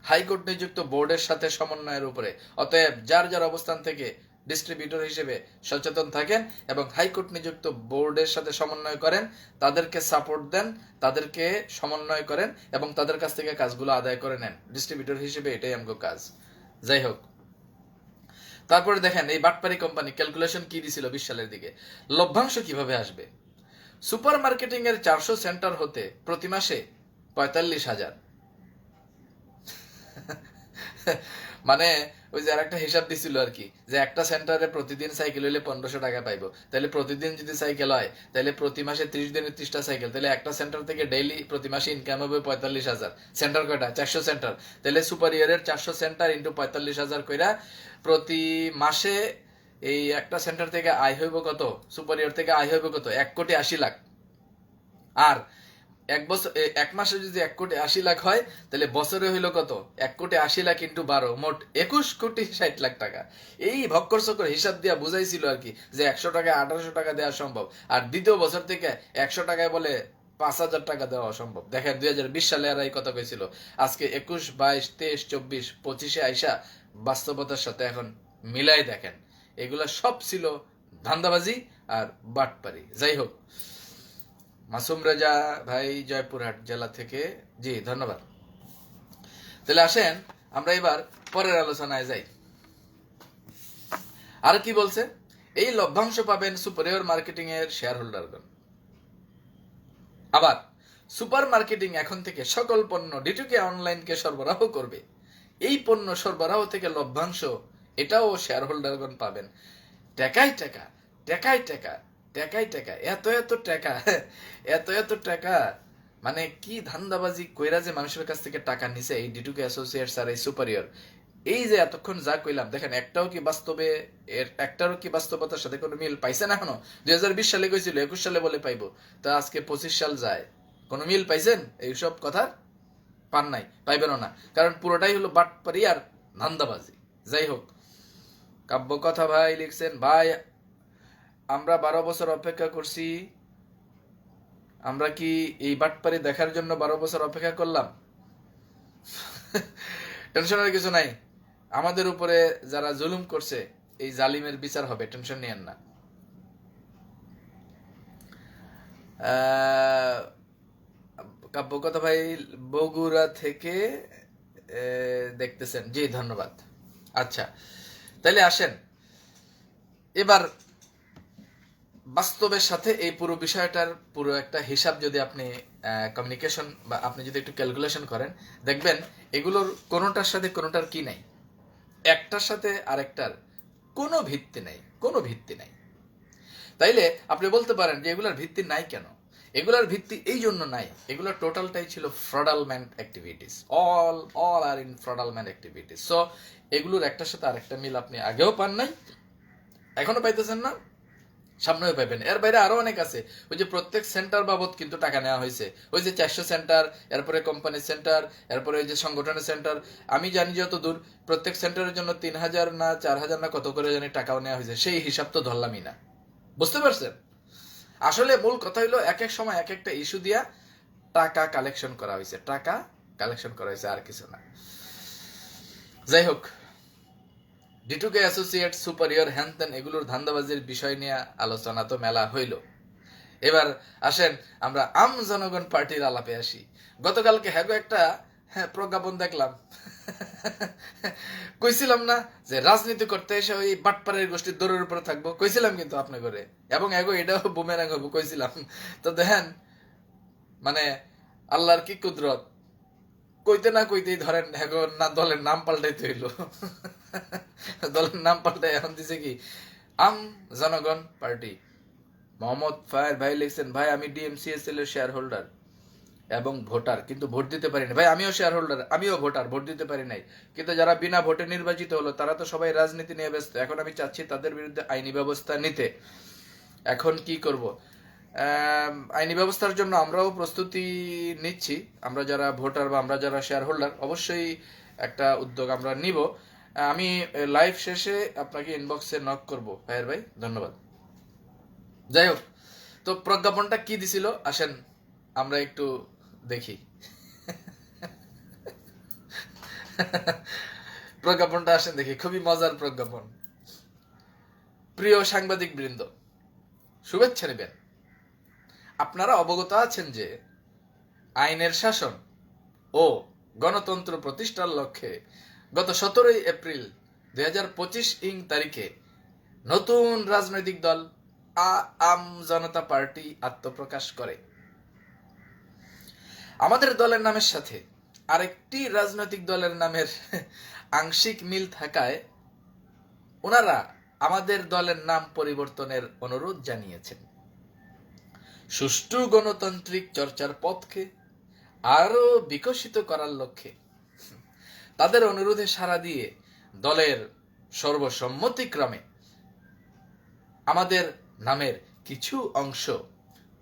Speaker 1: হাইকোর্ট নিযুক্ত বোর্ডের সাথে সমন্বয়ের উপরে। অতএব যার যার অবস্থান থেকে ডিস্ট্রিবিউটর হিসেবে সচেতন থাকেন এবং হাইকোর্ট নিযুক্ত বোর্ডের সাথে সমন্বয় করেন, তাদেরকে সাপোর্ট দেন, তাদেরকে সমন্বয় করেন এবং তাদের কাছ থেকে কাজগুলো আদায় করে নেন। ডিস্ট্রিবিউটর হিসেবে এটাই আমার কাজ। যাই হোক, তারপরে দেখেন এই বাটপারি কোম্পানি ক্যালকুলেশন কি দিছিল 20 সালের দিকে, লভ্যাংশ কিভাবে আসবে। সুপার মার্কেটিং এর 400 সেন্টার হতে প্রতি মাসে 45,000, মানে ওই যে আরেকটা হিসাব দিছিল আর কি, যে একটা সেন্টারে প্রতিদিন সাইকেল হইলে 1500 টাকা পাইবো, তাহলে প্রতিদিন যদি সাইকেল হয় তাহলে প্রতি মাসে 30 দিনে 30টা সাইকেল, তাহলে একটা সেন্টার থেকে ডেইলি প্রতি মাসে ইনকাম হবে 45,000। সেন্টার কয়টা? 400 সেন্টার, তাহলে সুপার ইয়ারের 400 সেন্টার ইন্টু 45,000 কইরা প্রতি মাসে এই একটা সেন্টার থেকে আয় হইব কত, সুপার ইয়ার থেকে আয় হইব কত, 1,80,00,000। আর এক মাসে যদি 1,80,00,000 হয় তাহলে বছরে হইল কত, 1,80,00,000 ইন্টু 12, মোট 21,60,00,000 টাকা। এই ভক্কর চক্কর হিসাব দিয়া বুঝাইছিল আর কি যে 100 টাকায় 1800 টাকা দেওয়া সম্ভব, আর দ্বিতীয় বছর থেকে 100 টাকায় বলে 5,000 টাকা দেওয়া অসম্ভব। দেখেন 2020 সালে আর এই কথা কইছিল, আজকে 21, 22, 23, 24, 25-এ আইসা বাস্তবতার সাথে এখন মিলাই দেখেন, এগুলা সব ছিল ধান্দাবাজি আর বাটপারি। যাই হোক, মাসুম রেজা ভাই জয়পুরহাট জেলা থেকে, জি ধন্যবাদ। তাহলে আসেন আমরা এবার পরের আলোচনায় যাই। আর কি বলছে, এই লভ্যাংশ পাবেন সুপারিয়র মার্কেটিং এর শেয়ার হোল্ডারগণ। আবার সুপার মার্কেটিং এখন থেকে সকল পণ্য ডিটুকে অনলাইনকে সরবরাহ করবে, এই পণ্য সরবরাহ থেকে লভ্যাংশ এটাও শেয়ার হোল্ডারগণ পাবেন। টাকায় টাকা, টাকায় টাকা, টাকায় টাকা, এত এত টাকা, এত এত টাকা, মানে কি ধান্দাবাজি কইরা যে মানুষের কাছ থেকে টাকা নিছে এই ডিটুকে অ্যাসোসিয়েটস আর এই সুপারিয়র। এই যে এতক্ষণ যা কইলাম দেখেন, একটাও কি বাস্তবে, একটারও কি বাস্তবতার সাথে কোনো মিল পাইছে না? এখনো 2020 সালে কইছিল, 21 সালে বলে পাইবো, তা আজকে 25 সাল যায়, কোনো মিল পাইছেন এইসব কথার? পান নাই, পাইবেনও না, কারণ পুরোটাই হলো বাটপারি আর ধান্দাবাজি। যাই হোক, কাব্য কথা ভাই লিখছেন, ভাই আমরা 12 বছর অপেক্ষা করছি, আমরা কি এই বাটপারি দেখার জন্য 12 বছর অপেক্ষা করলাম? টেনশনের কিছু নাই, আমাদের উপরে যারা জুলুম করছে এই জালিমের বিচার হবে, টেনশন নিয়েন না। কাব্য কথা ভাই বগুড়া থেকে দেখতেছেন, জি ধন্যবাদ। আচ্ছা, তাহলে আসেন এবার বাস্তবের সাথে এই পুরো বিষয়টার পুরো একটা হিসাব যদি আপনি কমিউনিকেশন বা আপনি যদি একটু ক্যালকুলেশন করেন, দেখবেন এগুলোর কোনোটার সাথে কোনোটার কি নাই, একটার সাথে আরেকটার কোনো ভিত্তি নাই, কোনো ভিত্তি নাই। তাইলে আপনি বলতে পারেন যে এগুলার ভিত্তি নাই কেন? এগুলার ভিত্তি এই জন্য নাই, এগুলোর টোটালটাই ছিল fraudulent activities, all are in fraudulent activities. So এগুলোর একটার সাথে আরেকটা মিল আপনি আগেও পান নাই, এখনো পাইতেছেন না, সামনেও পাইবেন। এর বাইরে আরো অনেক আছে, ওই যে প্রত্যেক সেন্টার বাবদ কিন্তু টাকা নেওয়া হয়েছে, ওই যে 400 সেন্টার, এরপরে কোম্পানির সেন্টার, এরপরে ওই যে সংগঠনের সেন্টার, আমি জানি যত দূর প্রত্যেক সেন্টারের জন্য 3,000 না 4,000 না কত করে জানি টাকাও নেওয়া হয়েছে, সেই হিসাব তো ধরলামই না। বুঝতে পারছেন? আসলে মূল কথা হইলো এক এক সময় এক একটা ইস্যু দিয়া টাকা কালেকশন করা হয়েছে, টাকা কালেকশন করা হয়েছে, আর কিছু না। যাই হোক, ডিটুকে অ্যাসোসিয়েট সুপারিয়র হ্যানতেন এগুলোর ধান্দাবাজির বিষয় নিয়ে আলোচনা তো মেলা হইল। এবার আসেন আমরা আম জনগণ পার্টির আলাপে আসি। গতকালকে হ্যাগো একটা প্রজ্ঞাপন দেখলাম, কইছিলাম না যে রাজনীতি করতে এসে ওই বাটপাড়ের গোষ্ঠীর দৌড়ের উপরে থাকবো, কইছিলাম কিন্তু আপনি করে, এবং এগো এটাও বুমেরাং হবো কইছিলাম। তো দেখেন মানে আল্লাহর কি কুদরত, কইতে না কইতেই ধরেন এখন না দলের নাম পাল্টাইতে হইলো। দলের নাম পাল্টাই এখন দিছে কি আম জনগণ পার্টি। মোহাম্মদ ফায়ার ভাই লিখছেন, ভাই আমি ডিএমসিএসএল এর শেয়ার হোল্ডার এবং ভোটার, কিন্তু ভোট দিতে পারি না। ভাই আমিও শেয়ার হোল্ডার, আমিও ভোটার, ভোট দিতে পারি নাই, কিন্তু যারা বিনা ভোটে নির্বাচিত হলো তারা তো সবাই রাজনীতি নিয়ে ব্যস্ত। এখন আমি চাচ্ছি তাদের বিরুদ্ধে আইনি ব্যবস্থা নিতে। এখন কি করব? আইনি ব্যবস্থার জন্য আমরাও প্রস্তুতি নিচ্ছি। আমরা যারা ভোটার বা আমরা যারা শেয়ার হোল্ডার, অবশ্যই একটা উদ্যোগ আমরা নিব। আমি লাইভ শেষে আপনাকে ইনবক্সে নক করব ভাইয়ের ভাই, ধন্যবাদ। যাই হোক, তো প্রজ্ঞাপনটা কি দিছিল আসেন আমরা একটু দেখি। প্রজ্ঞাপনটা আসেন দেখি, খুবই মজার প্রজ্ঞাপন। প্রিয় সাংবাদিক বৃন্দ, শুভেচ্ছা নেবেন। আপনারা অবগত আছেন যে আইনের শাসন ও গণতন্ত্র প্রতিষ্ঠার লক্ষ্যে গত 17 এপ্রিল 2025 তারিখে নতুন রাজনৈতিক দল আম জনতা পার্টি আত্মপ্রকাশ করে। আমাদের দলের নামের সাথে আরেকটি রাজনৈতিক দলের নামের আংশিক মিল থাকায় ওনারা আমাদের দলের নাম পরিবর্তনের অনুরোধ জানিয়েছেন। সুষ্ঠু গণতান্ত্রিক চর্চার পথকে আরো বিকশিত করার লক্ষ্যে তাদের অনুরোধে সাড়া দিয়ে দলের সর্বসম্মতিক্রমে আমাদের নামের কিছু অংশ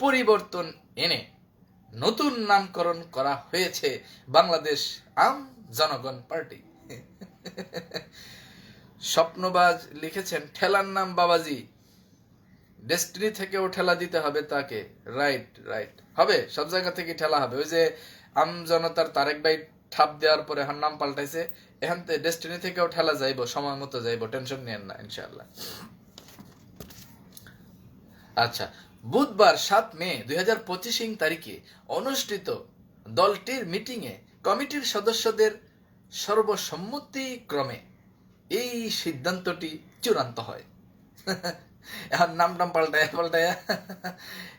Speaker 1: পরিবর্তন এনে নতুন নামকরণ করা হয়েছে বাংলাদেশ আম জনগণ পার্টি। স্বপ্নবাজ লিখেছেন ঠেলার নাম বাবাজি, ডেস্টিনি থেকেও ঠেলা দিতে হবে তাকে। রাইট রাইট, হবে, সব জায়গা থেকে ঠেলা হবে। ওই যে আম জনতার তারেক ভাই ঠাপ দেওয়ার পরে এখন নাম পাল্টাইছে, এখান থেকে ডেস্টিনি থেকেও ঠেলা যাইব, সময় মতো যাইব, টেনশন নিয়েন না ইনশাআল্লাহ। আচ্ছা, বুধবার 7 মে 2025 তারিখে অনুষ্ঠিত দলটির মিটিংয়ে কমিটির সদস্যদের সর্বসম্মতিক্রমে এই সিদ্ধান্তটি চূড়ান্ত হয়। এখন নাম পাল্টায়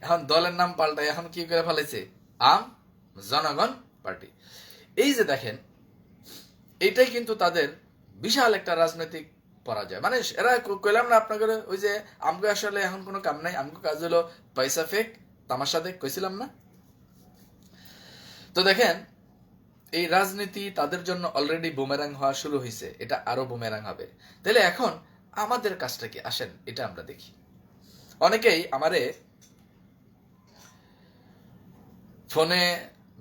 Speaker 1: এখন দলের নাম পাল্টায়, এখন কি করে ফেলেছে, আম জনগণ পার্টি। এই যে দেখেন, এইটাই কিন্তু তাদের বিশাল একটা রাজনৈতিক পরাজয়। মানে এরা কইলাম না আপনাকে, ওই যে আমগো আসলে এখন কোনো কাম নাই, আমগো কাজ হলো পয়সা ফেক, তামাশা দেখ, কইছিলাম না? তো দেখেন, এই রাজনীতি তাদের জন্য অলরেডি বুমেরাং হওয়া শুরু হয়েছে, এটা আরো বুমেরাং হবে। তাহলে এখন আমাদের কাজটা কি, আসেন এটা আমরা দেখি। অনেকেই আমারে ফোনে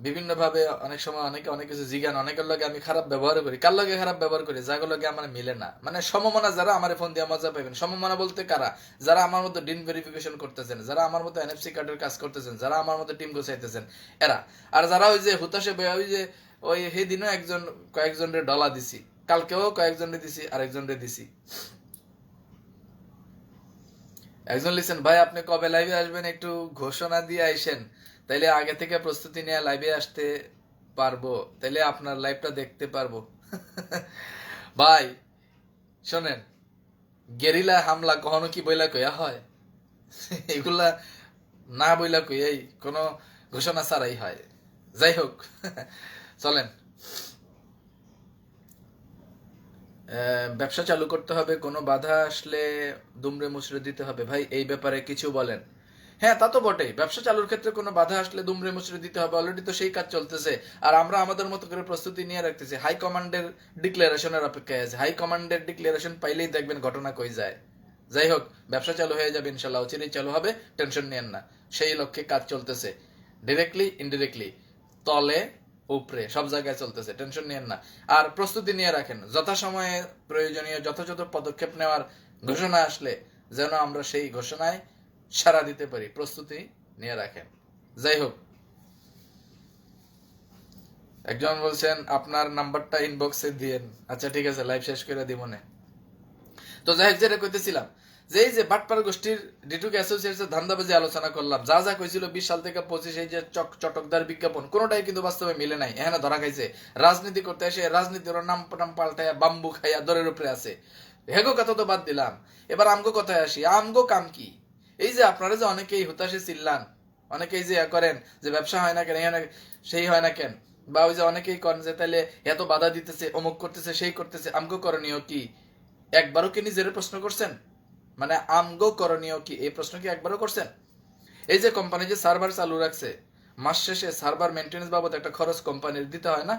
Speaker 1: বিভিন্ন ভাবে অনেক সময় অনেক কিছু জিজ্ঞান, অনেকের লগে আমি খারাপ ব্যবহার করি, কার লগে খারাপ ব্যবহার করি, যাগুলো লগে আমার মিলে না। মানে সমমনা যারা আমার ফোন দিয়ে মজা পাবেন, সমমনা বলতে কারা, যারা আমার মতো ডিন ভেরিফিকেশন করতেছেন, যারা আমার মতো এনএফসি কার্ডের কাজ করতেছেন, যারা আমার মতো টিম গোছাইতেছেন এরা। আর যারা ওই যে হুতাশে ওই যে ওই সেদিনও কয়েকজনের ডলা দিছি, কালকেও কয়েকজনের দিছি, আরেকজনের দিছি। একজন লিখছেন ভাই আপনি কবে লাইভে আসবেন একটু ঘোষণা দিয়ে আইসেন, তাইলে আগে থেকে প্রস্তুতি নিয়ে লাইভে আসতে পারবো, তাইলে আপনার লাইভটা দেখতে পারবো। ভাই শোনেন, গেরিলা হামলা কখনো কি বইলা কইয়া হয়? এগুলা না বইলা কইয়াই কোনো ঘোষণা ছাড়াই হয়। যাই হোক, চলেন। ব্যবসা চালু করতে হবে, কোনো বাধা আসলে দুমড়ে মুচড়ে দিতে হবে। ভাই এই ব্যাপারে কিছু বলেন। হ্যাঁ তা তো বটেই, ব্যবসা চালুর ক্ষেত্রে কোনো বাধা আসলে দুমড়ে মুচড়ে দিতে হবে, অলরেডি তো সেই কাজ চলতেছে। আর আমরা আমাদের মতো করে প্রস্তুতি নিয়ে রাখতেছি, হাই কমান্ডের ডিক্লারেশনের অপেক্ষায় আছে। হাই কমান্ডের ডিক্লারেশন পাইলেই দেখবেন ঘটনা কই যায়। যাই হোক, ব্যবসা চালু হয়ে যাবে ইনশাল্লাহ, অচিরেই চালু হবে, টেনশন নিয়েন না। সেই লক্ষ্যে কাজ চলতেছে, ডিরেক্টলি ইনডিরেক্টলি, তলে উপরে সব জায়গায় চলতেছে, টেনশন নিয়েন না। আর প্রস্তুতি নিয়ে রাখেন, যথাসময়ে প্রয়োজনীয় যথাযথ পদক্ষেপ নেওয়ার ঘোষণা আসলে যেন আমরা সেই ঘোষণায় সাড়া দিতে পারি, প্রস্তুতি নিয়ে রাখেন। যাই হোক, একজন বলছেন আপনার নাম্বারটা ইনবক্সে দিয়েন। আচ্ছা ঠিক আছে, লাইভ শেষ করে দিব না। তো যাই হোক, যেটা কইতেছিলাম যে এই যে বাটপার গোষ্ঠীর ডিটুক অ্যাসোসিয়েটসের ধান্দাবাজি আলোচনা করলাম, যা যা কইছিল 20 সাল থেকে 25, এই যে চটকদার বিজ্ঞাপন, কোনোটাই কিন্তু বাস্তবে মিলে নাই। এখানে ধরা খাইছে রাজনীতি করতে এসে রাজনীতির নাম পাল্টায়া বাম্বু খাইয়া দরের উপরে আছে। হেগো কথা তো বাদ দিলাম, এবার আমগো কথায় আসি। আমগো কাম কি? এই যে আপনারা যে অনেকেই হুতাশে চিল্লান, অনেকেই যে করেন যে ব্যবসা হয় না কেন, এখানে সেই হয় না কেন, বা ওই যে অনেকেই করেন যে তাহলে এত বাধা দিতেছে, অমুক করতেছে, সেই করতেছে, আমগো করণীয় কি? একবারও কি নিজের প্রশ্ন করছেন? মানে আমগো করণীয় কি, এই প্রশ্ন কি একবারও করছেন? এই যে কোম্পানি যে সার্ভার চালু রাখছে, মাস শেষে সার্ভার মেনটেন্স বাবদ একটা খরচ কোম্পানির দিতে হয় না?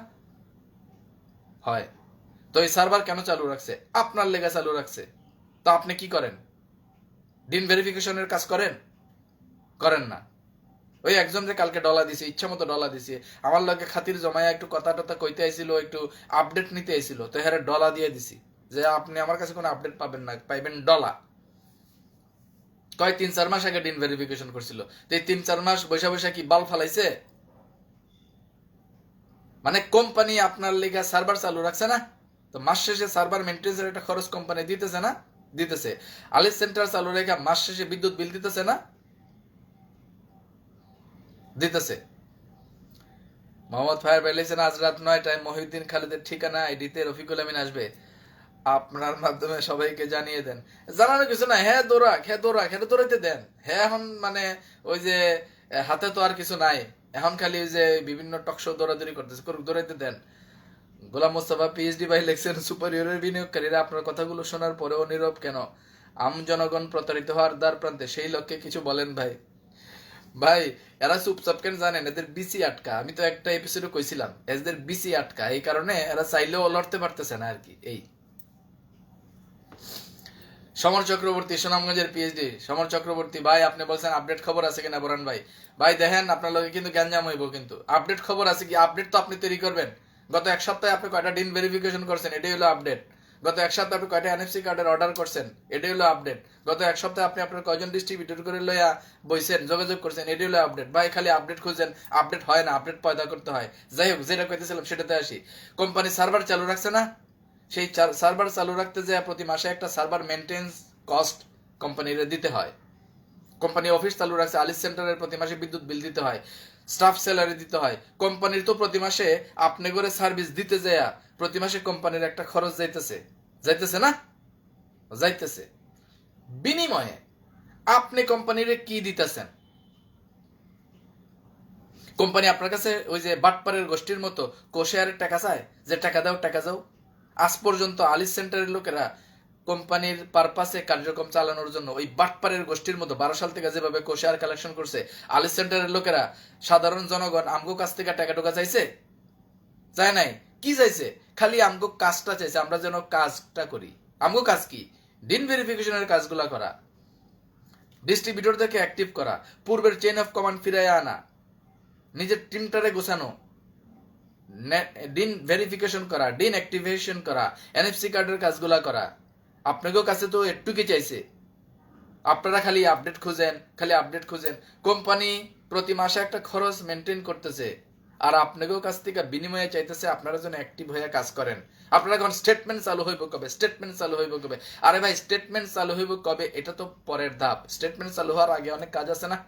Speaker 1: হয়। তো এই সার্ভার কেন চালু রাখছে? আপনার লেগে চালু রাখছে। তো আপনি কি করেন? ডিন ভেরিফিকেশনের কাজ করেন? করেন না। ওই একজন যে কালকে ডলা দিছে, ইচ্ছা মতো ডলা দিছে, আমার লগে খাতির জমায়া একটু কথা টথা কইতে আইছিল, একটু আপডেট নিতে আইছিল, তো হ্যাঁ ডলা দিয়ে দিছি যে আপনি আমার কাছে কোনো আপডেট পাবেন না, পাইবেন ডলা। কয় 3-4 মাস আগে ডিন ভেরিফিকেশন করছিল, তো এই 3-4 মাস বৈশা বৈশা কি বাল ফালাইছে? মানে কোম্পানি আপনার লিগা সার্ভার চালু রাখছে না, তো মাস শেষে সার্ভার মেনটেন্সের একটা খরচ কোম্পানি দিতেছে না? দিতেছে। আলিস সেন্টার চালু রেখে মাস শেষে বিদ্যুৎ বিল দিতেছে না? দিতেছে। মোহাম্মদ ফায়ার বলেছেন আজ রাত 9টায় মহিউদ্দিন খালেদের ঠিকানা আইডিতে রফিকুল আমিন আসবে, আপনার মাধ্যমে সবাইকে জানিয়ে দেন। জানানো কিছু না, হ্যাঁ দৌড়াক, হ্যাঁ দৌড়াক, হ্যাঁ দৌড়াইতে দেন। হ্যাঁ এখন মানে ওই যে হাতে তো আর কিছু নাই, এখন খালি ওই যে বিভিন্ন টকশো দৌড়াদৌড়ি করতেছে, করুক, দৌড়াইতে দেন। গোলাম মোস্তফা পিএইচডি ভাই লেখছেন সুপারিয়রের বিনিয়োগকারীরা আপনার কথাগুলো শোনার পরেও নীরব কেন? আম জনগণ প্রতারিত হওয়ার দ্বার প্রান্তে, সেই লক্ষ্যে কিছু বলেন ভাই। ভাই এরা চুপচাপ কেন জানেন? এদের বিসি আটকা। আমি তো একটা এপিসোডে কইছিলাম এদের বিসি আটকা, এই কারণে এরা চাইলেও লড়তে পারতেছে না আর কি। এই সমর চক্রবর্তী, সুনামগঞ্জের পিএইচডি সমর চক্রবর্তী ভাই, আপনি বলছেন আপডেট খবর আছে কিনা বরান ভাই। ভাই দেখেন আপনার লগে কিন্তু গ্যাঞ্জাম হইব, কিন্তু আপডেট খবর আছে কি? আপডেট তো আপনি তৈরি করবেন। গত এক সপ্তাহে আপনি কয়টা ডিন ভেরিফিকেশন করছেন, এটাই হলো আপডেট। গত এক সপ্তাহে আপনি কয়টা এনএফসি কার্ডের অর্ডার করছেন, এটাই হলো আপডেট। গত এক সপ্তাহে আপনি আপনার কয়জন ডিস্ট্রিবিউটর করে লইয়া বইছেন, যোগাযোগ করছেন, এটাই হলো আপডেট। ভাই খালি আপডেট খুঁজেন, আপডেট হয় না, আপডেট পয়দা করতে হয়। যাই হোক, যেটা কইতেছিলাম সেটাতে আসি। কোম্পানি সার্ভার চালু রাখছে না, সেই সার্ভার চালু রাখতে যায় প্রতি মাসে একটা সার্ভার মেনটেন্স কস্ট কোম্পানির দিতে হয়। কোম্পানি অফিস চালু রাখছে, আলিস সেন্টারের প্রতি মাসে বিদ্যুৎ বিল দিতে হয়, স্টাফ স্যালারি দিতে হয়। কোম্পানির তো প্রতি মাসে আপনি করে সার্ভিস দিতে যায় প্রতি মাসে কোম্পানির একটা খরচ যাইতেছে, যাইতেছে না? যাইতেছে। বিনিময়ে আপনি কোম্পানির কি দিতেছেন? কোম্পানি আপনার কাছে ওই যে বাটপারের গোষ্ঠীর মতো কোষেয়ারের টাকা চায়, যে টাকা দাও টাকা যাও। আজ পর্যন্ত আলিস সেন্টারের লোকেরা কোম্পানির পারপাসে কার্যক্রম চালানোর জন্য ওই বাটপারের গোষ্ঠীর মতো 12 সাল থেকে যেভাবে কোষেয়ার কালেকশন করছে, আলিস সেন্টারের লোকেরা সাধারণ জনগণ আমগো কাছ থেকে টাকা টোকা চাইছে? চায় নাই। কি চাইছে? খালি আমগো কাজটা চাইছে, আমরা যেন কাজটা করি। আমগো কাজ কি? ডিন ভেরিফিকেশনের কাজগুলা করা, ডিস্ট্রিবিউটরদেরকে অ্যাক্টিভ করা, পূর্বের চেইন অফ কমান্ড ফিরাইয়া আনা, নিজের টিমটারে গোছানো, ডিন ভেরিফিকেশন করা, ডিন অ্যাক্টিভেশন করা, এনএফসি কার্ডের কাজগুলা করা। আপনাকেও কাছে তো একটুকি চাইছে। আপনারা খালি আপডেট খুঁজেন, খালি আপডেট খুঁজেন। কোম্পানি প্রতি মাসে একটা খরচ মেনটেন করতেছে, আর আপনাকেও কাছ থেকে বিনিময়ে চাইতেছে আপনারা যেন অ্যাক্টিভ হয়ে কাজ করেন। আপনারা এখন স্টেটমেন্ট চালু হইব কবে, স্টেটমেন্ট চালু হইব কবে? আরে ভাই স্টেটমেন্ট চালু হইব কবে এটা তো পরের ধাপ। স্টেটমেন্ট চালু হওয়ার আগে অনেক কাজ আছে না?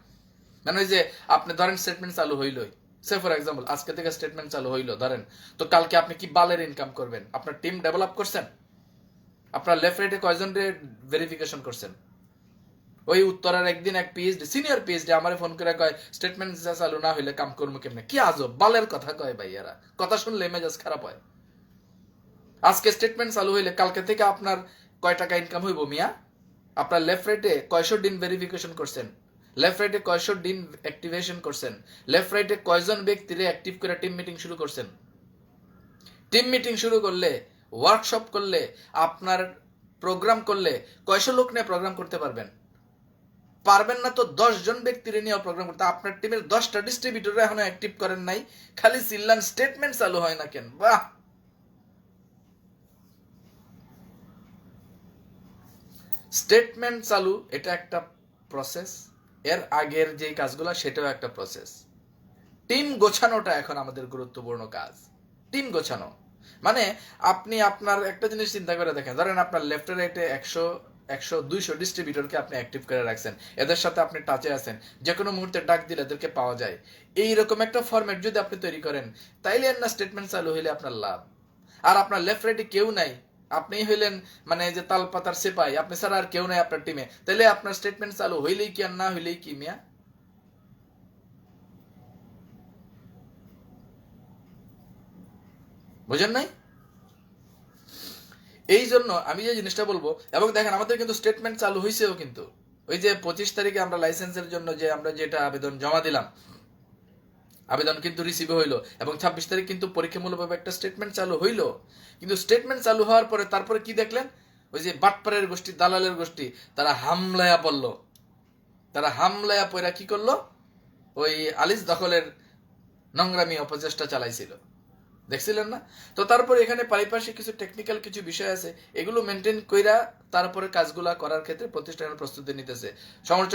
Speaker 1: মানে ওই যে আপনি ধরেন স্টেটমেন্ট চালু হইলই, সে ফর এক্সাম্পল আজকে থেকে স্টেটমেন্ট চালু হইলো ধরেন, তো কালকে আপনি কি বালের ইনকাম করবেন? আপনার টিম ডেভেলপ করছেন? আপনার লেফট রাইটে কয়জন ভেরিফিকেশন করছেন? ওই উত্তরের একদিন এক পিএইচডি, সিনিয়র পিএইচডি আমারে ফোন করে কয় স্টেটমেন্ট চালু না হইলে কাম করবো কেমনে? কি আজব বালের কথা কয় ভাই এরা, কথা শুনলে মেজাজ খারাপ হয়। আজকে স্টেটমেন্ট চালু হইলে কালকে থেকে আপনার কয় টাকা ইনকাম হইব মিয়া? আপনার লেফট রাইটে কয়শো দিন ভেরিফিকেশন করছেন, লেফট রাইটে কয়শো দিন অ্যাক্টিভেশন করছেন, লেফট রাইটে কয়জন ব্যক্তিরে অ্যাক্টিভ করে টিম মিটিং শুরু করছেন। টিম মিটিং শুরু করলে, ওয়ার্কশপ করলে, আপনার প্রোগ্রাম করলে কয়শো লোক নিয়ে প্রোগ্রাম করতে পারবেন? পারবেন না তো 10 জন ব্যক্তির নিয়ে প্রোগ্রাম করতে। আপনার টিমের 10টা ডিস্ট্রিবিউটর এখনো অ্যাক্টিভ করেন নাই, খালি চিল্লান স্টেটমেন্ট চালু হয় না কেন? বাহ! স্টেটমেন্ট চালু এটা একটা প্রসেস, এর আগের যে কাজগুলো সেটাও একটা প্রসেস। টিম গোছানোটা এখন আমাদের গুরুত্বপূর্ণ কাজ। টিম গোছানো মানে আপনি আপনার একটা জিনিস চিন্তা করে দেখেন, ধরেন আপনার লেফট রাইটে 100-200 ডিস্ট্রিবিউটরকে আপনি অ্যাক্টিভ করে রাখছেন, এদের সাথে আপনি টাচে আছেন, যে কোনো মুহূর্তে ডাক দিলে এদেরকে পাওয়া যায়। এইরকম একটা ফরম্যাট যদি আপনি তৈরি করেন, তাইলে না স্টেটমেন্ট চালু হইলে আপনার লাভ। আর আপনার লেফট রাইটে কেউ নাই, আপনি হইলেন মানে যে তালপাতার সেপাই, আপনি ছাড়া আর কেউ নাই আপনার টিমে, তাইলে আপনার স্টেটমেন্ট চালু হইলেই কি আর না হইলেই কি মিয়া? বুঝেন নাই? এই জন্য আমি যে জিনিসটা বলবো, এবং দেখেন আমাদের কিন্তু স্টেটমেন্ট চালু হয়েছেও, কিন্তু ওই যে 25 তারিখে আমরা লাইসেন্সের জন্য যে আমরা যেটা আবেদন জমা দিলাম, আবেদন কিন্তু রিসিভ হইলো, এবং 26 তারিখ কিন্তু পরীক্ষামূলকভাবে একটা স্টেটমেন্ট চালু হইলো। কিন্তু স্টেটমেন্ট চালু হওয়ার পরে তারপরে কি দেখলেন? ওই যে বাটপারের গোষ্ঠী, দালালের গোষ্ঠী, তারা হামলায়া পড়লো। তারা হামলায়া পয়রা কি করলো, ওই আলিস দখলের নোংরামি অপচেষ্টা চালাইছিল, দেখছিলেন না? তো তারপরে এখানে পারিপার্শ্বিক কিছু টেকনিক্যাল কিছু বিষয় আছে, এগুলো মেনটেন কইরা তারপরে কাজগুলা করার ক্ষেত্রে প্রতিষ্ঠানের প্রস্তুতি নিতেছে। সমর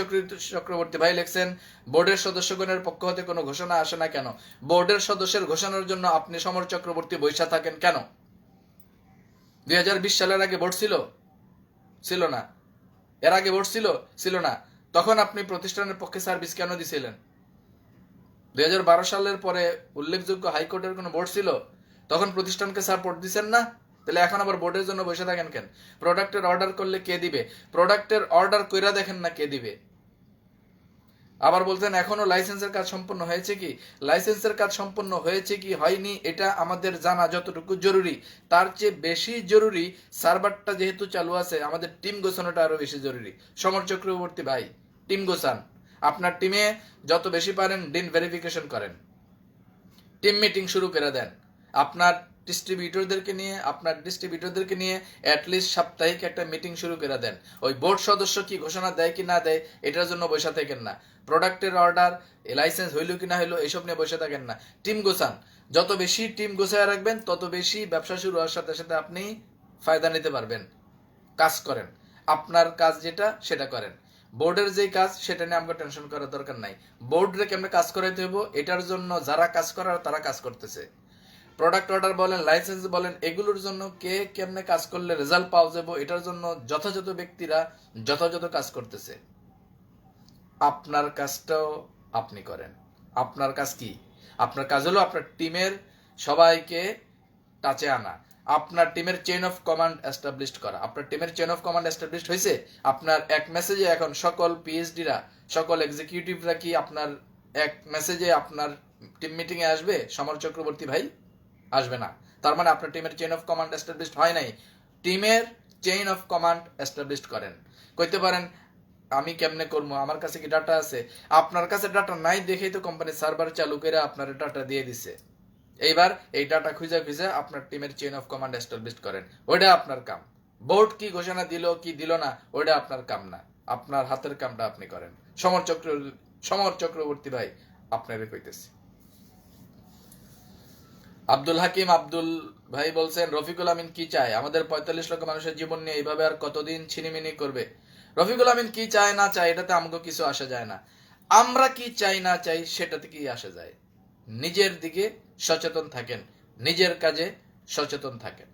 Speaker 1: চক্রবর্তী ভাই লিখছেন, বোর্ডের সদস্যগণের পক্ষ হতে কোনো ঘোষণা আসে না কেন? বোর্ডের সদস্যের ঘোষণার জন্য আপনি সমর চক্রবর্তী বৈশা থাকেন কেন? 2020 সালের আগে বোর্ড ছিল? ছিল না। এর আগে বোর্ড ছিল? ছিল না। তখন আপনি প্রতিষ্ঠানের পক্ষে সার্ভিস কেন দিছিলেন? 2012 সালের পরে উল্লেখযোগ্য হাইকোর্টের কোনো বোর্ড ছিল? তখন প্রতিষ্ঠানকে সাপোর্ট দিচ্ছেন না? তাহলে এখন আবার বোর্ডের জন্য বসে থাকেন কেন? প্রোডাক্টের অর্ডার করলে কে দিবে? প্রোডাক্টের অর্ডার কইরা দেখেন না কে দিবে। আবার বলতেন এখনো লাইসেন্সের কাজ সম্পন্ন হয়েছে কি? লাইসেন্সের কাজ সম্পন্ন হয়েছে কি হয়নি এটা আমাদের জানা যতটুকু জরুরি, তার চেয়ে বেশি জরুরি সার্ভারটা যেহেতু চালু আছে, আমাদের টিম গোছানোটা আরো বেশি জরুরি। সমর চক্রবর্তী ভাই, টিম গোছান। আপনার টিমে যত বেশি পারেন ডিন ভেরিফিকেশন করেন, টিম মিটিং শুরু করে দেন। আপনার ডিস্ট্রিবিউটরদেরকে নিয়ে অ্যাটলিস্ট সাপ্তাহিক একটা মিটিং শুরু করে দেন। ওই বোর্ড সদস্য কি ঘোষণা দেয় কি না দেয় এটার জন্য বসে থাকেন না। প্রোডাক্টের অর্ডার, লাইসেন্স হইল কি না হইলো এইসব নিয়ে বসে থাকেন না। টিম গোছান। যত বেশি টিম গোছায় রাখবেন তত বেশি ব্যবসা শুরু হওয়ার সাথে সাথে আপনি ফায়দা নিতে পারবেন। কাজ করেন, আপনার কাজ যেটা সেটা করেন। বোর্ডের যে কাজ সেটা নিয়ে আমাকে টেনশন করার দরকার নাই। বোর্ডরে কেমনে কাজ করাইতে হইব এটার জন্য যারা কাজ করার তারা কাজ করতেছে। প্রোডাক্ট অর্ডার বলেন, লাইসেন্স বলেন, এগুলোর জন্য কে কেমনে কাজ করলে রেজাল্ট পাওয়া যাবে এটার জন্য যথাযথ ব্যক্তিরা যথাযথ কাজ করতেছে। আপনার কাজটাও আপনি করেন। আপনার কাজ কি? আপনার কাজ হলো আপনার টিমের সবাইকে টাচে আনা, আপনার টিমের চেইন অফ কমান্ড এস্টাবলিশ করা। আপনার টিমের চেইন অফ কমান্ড এস্টাবলিশ হয়েছে? আপনার এক মেসেজে এখন সকল পিএইচডিরা, সকল এক্সিকিউটিভরা কি আপনার এক মেসেজে আপনার টিম মিটিং এ আসবে? সমর চক্রবর্তী ভাই আসবে না। তার মানে আপনার টিমের চেইন অফ কমান্ড এস্টাবলিশ হয় নাই। টিমের চেইন অফ কমান্ড এস্টাবলিশ করেন। কইতে পারেন আমি কেমনে করবো, আমার কাছে কি ডাটা আছে? আপনার কাছে ডাটা নাই দেখেই তো কোম্পানি সার্ভার চালু করে আপনার ডাটা দিয়ে দিছে। এইবার এই ডাটা খুঁজে খুঁজে আপনার টিমের চেইন অফ কমান্ড এস্টাবলিশ করেন, ওইটা আপনার কাম। বোর্ড কি ঘোষণা দিল কি দিল না ওইটা আপনার কাম না, আপনার হাতের কামটা আপনি করেন। সমর চক্রবর্তী ভাই আপনারে কইতেছি। আব্দুল হাকিম আব্দুল ভাই বলছেন, রফিকুল আমিন কি চায়? আমাদের 45 লক্ষ মানুষের জীবন নিয়ে এইভাবে আর কতদিন ছিনিমিনি করবে? রফিকুল আমিন কি চায় না চায় এটাতে আমাকে কিছু আসা যায় না। আমরা কি চাই না চাই সেটাতে কি আসা যায়? নিজের দিকে সচেতন থাকেন, নিজের কাজে সচেতন থাকেন।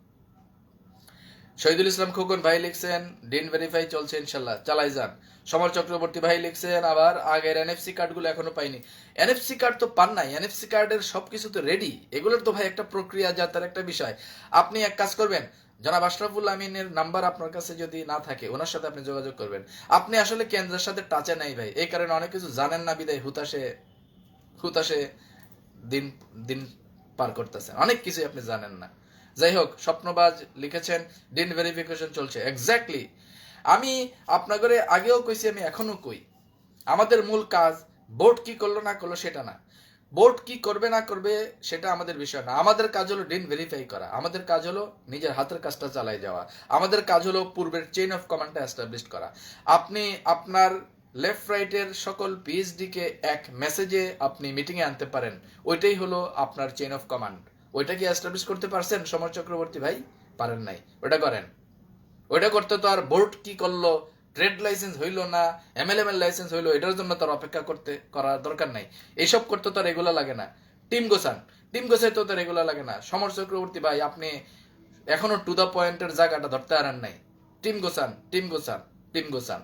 Speaker 1: শহীদুল ইসলাম খোকন ভাই লিখছেন, ডিন ভেরিফাই চলছে ইনশাল্লাহ, চালাই যান। সমর চক্রবর্তী ভাই লিখছেন, আবার আগের এনএফসি কার্ডগুলো এখনো পাইনি। এনএফসি কার্ড তো পান নাই, এনএফসি কার্ডের সবকিছু তো রেডি। এগুলোর তো ভাই একটা প্রক্রিয়া, যা তার একটা বিষয়। আপনি এক কাজ করবেন, জনাব আশরাফুল আমিনের নাম্বার আপনার কাছে যদি না থাকে ওনার সাথে আপনি যোগাযোগ করবেন। আপনি আসলে কেন্দ্রের সাথে টাচে নাই ভাই, এই কারণে অনেক কিছু জানেন না বিদায় হুতাশে দিন দিন পার করতেছেন, অনেক কিছু আপনি জানেন না। যাই হোক, স্বপ্নবাজ লিখেছেন ডিন ভেরিফিকেশন চলছে। এক্স্যাক্টলি, আমি আপনাদের আগেও কইছি, আমি এখনো কই, আমাদের মূল কাজ বোর্ড কি করলো না করলো সেটা না, বোর্ড কি করবে না করবে সেটা আমাদের বিষয় না। আমাদের কাজ হলো ডিন ভেরিফাই করা, আমাদের কাজ হলো নিজের হাতের কাজটা চালাই যাওয়া, আমাদের কাজ হলো পূর্বের চেইন অফ কমান্ডটা এস্টাবলিশ করা। আপনি আপনার লেফট রাইটের সকল পিএইচডি কে এক মেসেজে আপনি মিটিং এ আনতে পারেন, ওইটাই হলো আপনার চেইন অফ কমান্ড। ওইটা কি এস্টাবলিশ করতে পারছেন সমর চক্রবর্তী ভাই? পারেন নাই, ওটা করেন। ওইটা করতে তো আর বোর্ড কি করলো, ট্রেড লাইসেন্স হইলো না, এমএলএমএল লাইসেন্স হইলো, এটার জন্য তার অপেক্ষা করার দরকার নাই। এইসব করতে তো আর এগুলা লাগে না। টিম গোছান, টিম গোছাই তো তার এগুলা লাগে না। সমর চক্রবর্তী ভাই আপনি এখনো টু দা পয়েন্টের জায়গাটা ধরতে পারেন নাই। টিম গোছান, টিম গোছান, টিম গোছান।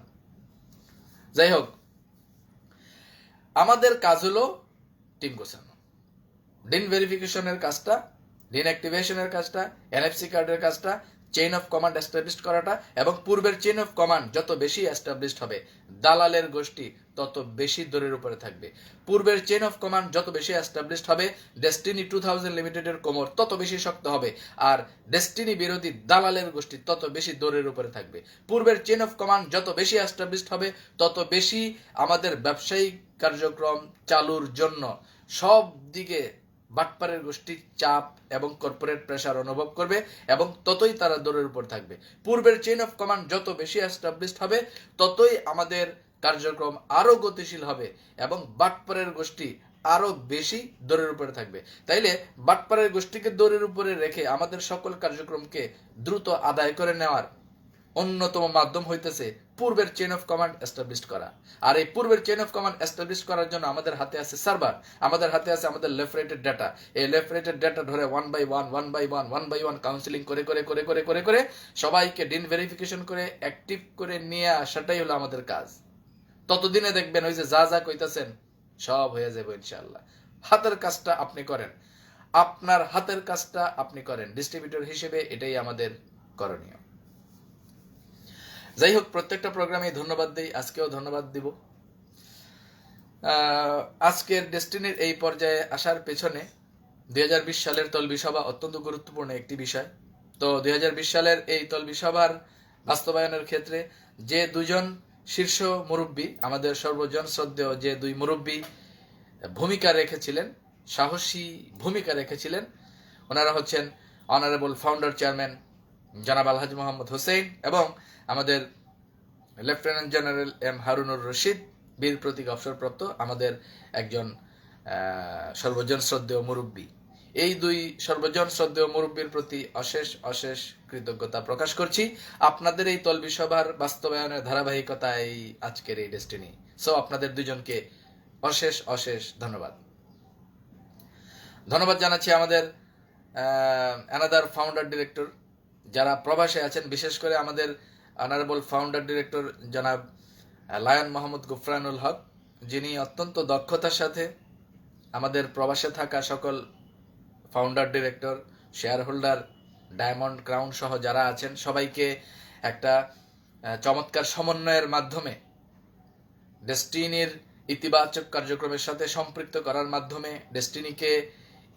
Speaker 1: যাই হোক, আমাদের কাজ হলো টিম গোছানো। ডিন ভেরিফিকেশনের কাজটা, ডিন অ্যাক্টিভেশনের কাজটা, এনএফসি কার্ডের কাজটা, চেইন অফ কমান্ড এস্টাবলিশ করাটা, এবং পূর্বের চেইন অফ কমান্ড যত বেশি এস্টাবলিশ হবে দালালের গোষ্ঠী তত বেশি দৌড়ের উপরে থাকবে। পূর্বের চেইন অফ কমান্ড যত বেশি এস্টাবলিশ হবে ডেস্টিনি 2000 লিমিটেডের কোমর তত বেশি শক্ত হবে, আর ডেস্টিনি বিরোধী দালালের গোষ্ঠী তত বেশি দৌড়ের উপরে থাকবে। পূর্বের চেইন অফ কমান্ড যত বেশি এস্টাবলিশ হবে তত বেশি আমাদের ব্যবসায়িক কার্যক্রম চালুর জন্য সব দিকে বাটপারের গোষ্ঠীর চাপ এবং কর্পোরেট প্রেসার অনুভব করবে, এবং ততই তারা দৌড়ের উপর থাকবে। পূর্বের চেইন অফ কমান্ড যত বেশি এস্টাবলিশড হবে ততই আমাদের কার্যক্রম আরো গতিশীল হবে এবং বাটপারের গোষ্ঠী আরো বেশি দৌড়ের উপরে থাকবে। তাইলে বাটপারের গোষ্ঠীকে দৌড়ের উপরে রেখে আমাদের সকল কার্যক্রমকে দ্রুত আদায় করে নেওয়ার অন্যতম মাধ্যম হইতেছে পূর্বের চেইন অফ কমান্ড এস্টাবলিশ করা। আর এই পূর্বের চেইন অফ কমান্ড এস্টাবলিশ করার জন্য আমাদের হাতে আছে সার্ভার, আমাদের হাতে আছে আমাদের লেফট রাইটের ডাটা। এই লেফট রাইটের ডাটা ধরে ওয়ান বাই ওয়ান কাউন্সিলিং করে করে করে করে করে করে সবাইকে ডিন ভেরিফিকেশন করে অ্যাক্টিভ করে নিয়ে আসাটাই হলো আমাদের কাজ। ততদিনে দেখবেন ওই যে যা যা কইতাছেন সব হয়ে যাবে ইনশাআল্লাহ। হাতের কাজটা আপনি করেন, আপনার হাতের কাজটা আপনি করেন, ডিস্ট্রিবিউটর হিসেবে এটাই আমাদের করণীয়। যাই হোক, প্রত্যেকটা প্রোগ্রামে ধন্যবাদ দিই, আজকেও ধন্যবাদ দিব। আজকের ডেস্টিনির এই পর্যায়ে আসার পেছনে 2020 সালের তলবি সভা অত্যন্ত গুরুত্বপূর্ণ একটি বিষয়। তো 2020 সালের এই তলবি সভার বাস্তবায়নের ক্ষেত্রে যে দুজন শীর্ষ মুরব্বী, আমাদের সর্বজন শ্রদ্ধেয় যে দুই মুরব্বী ভূমিকা রেখেছিলেন, সাহসী ভূমিকা রেখেছিলেন, ওনারা হচ্ছেন অনারেবল ফাউন্ডার চেয়ারম্যান জনাব আলহাজ মোহাম্মদ হোসেন এবং আমাদের lieutenant general M Harunur Rashid, বীর প্রতীক অবসরপ্রাপ্ত আমাদের একজন সর্বজন শ্রদ্ধেয় মুরব্বী। এই দুই সর্বজন শ্রদ্ধেয় মুরব্বীর প্রতি অশেষ অশেষ কৃতজ্ঞতা প্রকাশ করছি। আপনাদের এই তলবি সভার বাস্তবায়নের ধারাবাহিকতায় আজকের এই ডেস্টিনি। সো আপনাদের দুজনকে অশেষ অশেষ ধন্যবাদ। ধন্যবাদ জানাচ্ছি আমাদের অ্যানাদার ফাউন্ডার ডিরেক্টর যারা প্রবাসে আছেন, বিশেষ করে আমাদের অনারেবল ফাউন্ডার ডিরেক্টর জনাব লায়ন মোহাম্মদ গুফরানুল হক, যিনি অত্যন্ত দক্ষতার সাথে আমাদের প্রবাসে থাকা সকল founder director, share holder, diamond crown সহ যারা আছেন সবাইকে একটা চমৎকার সমন্বয়ের মাধ্যমে ডেস্টিনির ইতিবাচক কার্যক্রমের সাথে সম্পৃক্ত করার মাধ্যমে ডেস্টিনিকে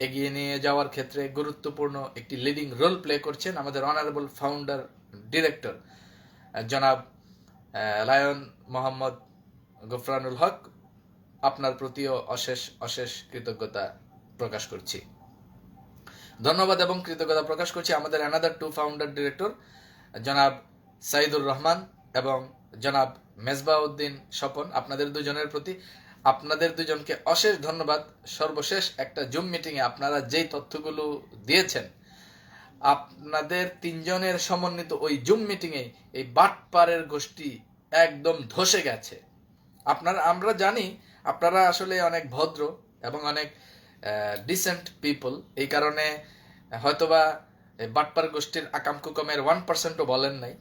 Speaker 1: এগিয়ে নিয়ে যাওয়ার ক্ষেত্রে গুরুত্বপূর্ণ একটি লিডিং রোল প্লে করছেন আমাদের অনারেবল ফাউন্ডার ডিরেক্টর জনাব লায়ন মোহাম্মদ গুফরানুল হক। আপনার প্রতিও অশেষ অশেষ কৃতজ্ঞতা প্রকাশ করছি। ধন্যবাদ এবং কৃতজ্ঞতা প্রকাশ করছি আমাদের অ্যানাদার টু ফাউন্ডার ডিরেক্টর জনাব সাইদুর রহমান এবং জনাব মেজবাউদ্দিন স্বপন। আপনাদের দুজনের প্রতি, আপনাদের দুজনকে অশেষ ধন্যবাদ। সর্বশেষ একটা জুম মিটিংয়ে আপনারা যেই তথ্যগুলো দিয়েছেন, আপনাদের তিনজনের সমন্বিত ওই জুম মিটিংয়ে এই বাটপারের গোষ্ঠী একদম ধসে গেছে। আমরা জানি আপনারা আসলে অনেক ভদ্র এবং অনেক ডিসেন্ট পিপল, এই কারণে হয়তোবা বাটপার গোষ্ঠীর আকাম কুকামের 1%ও বলেন নাই।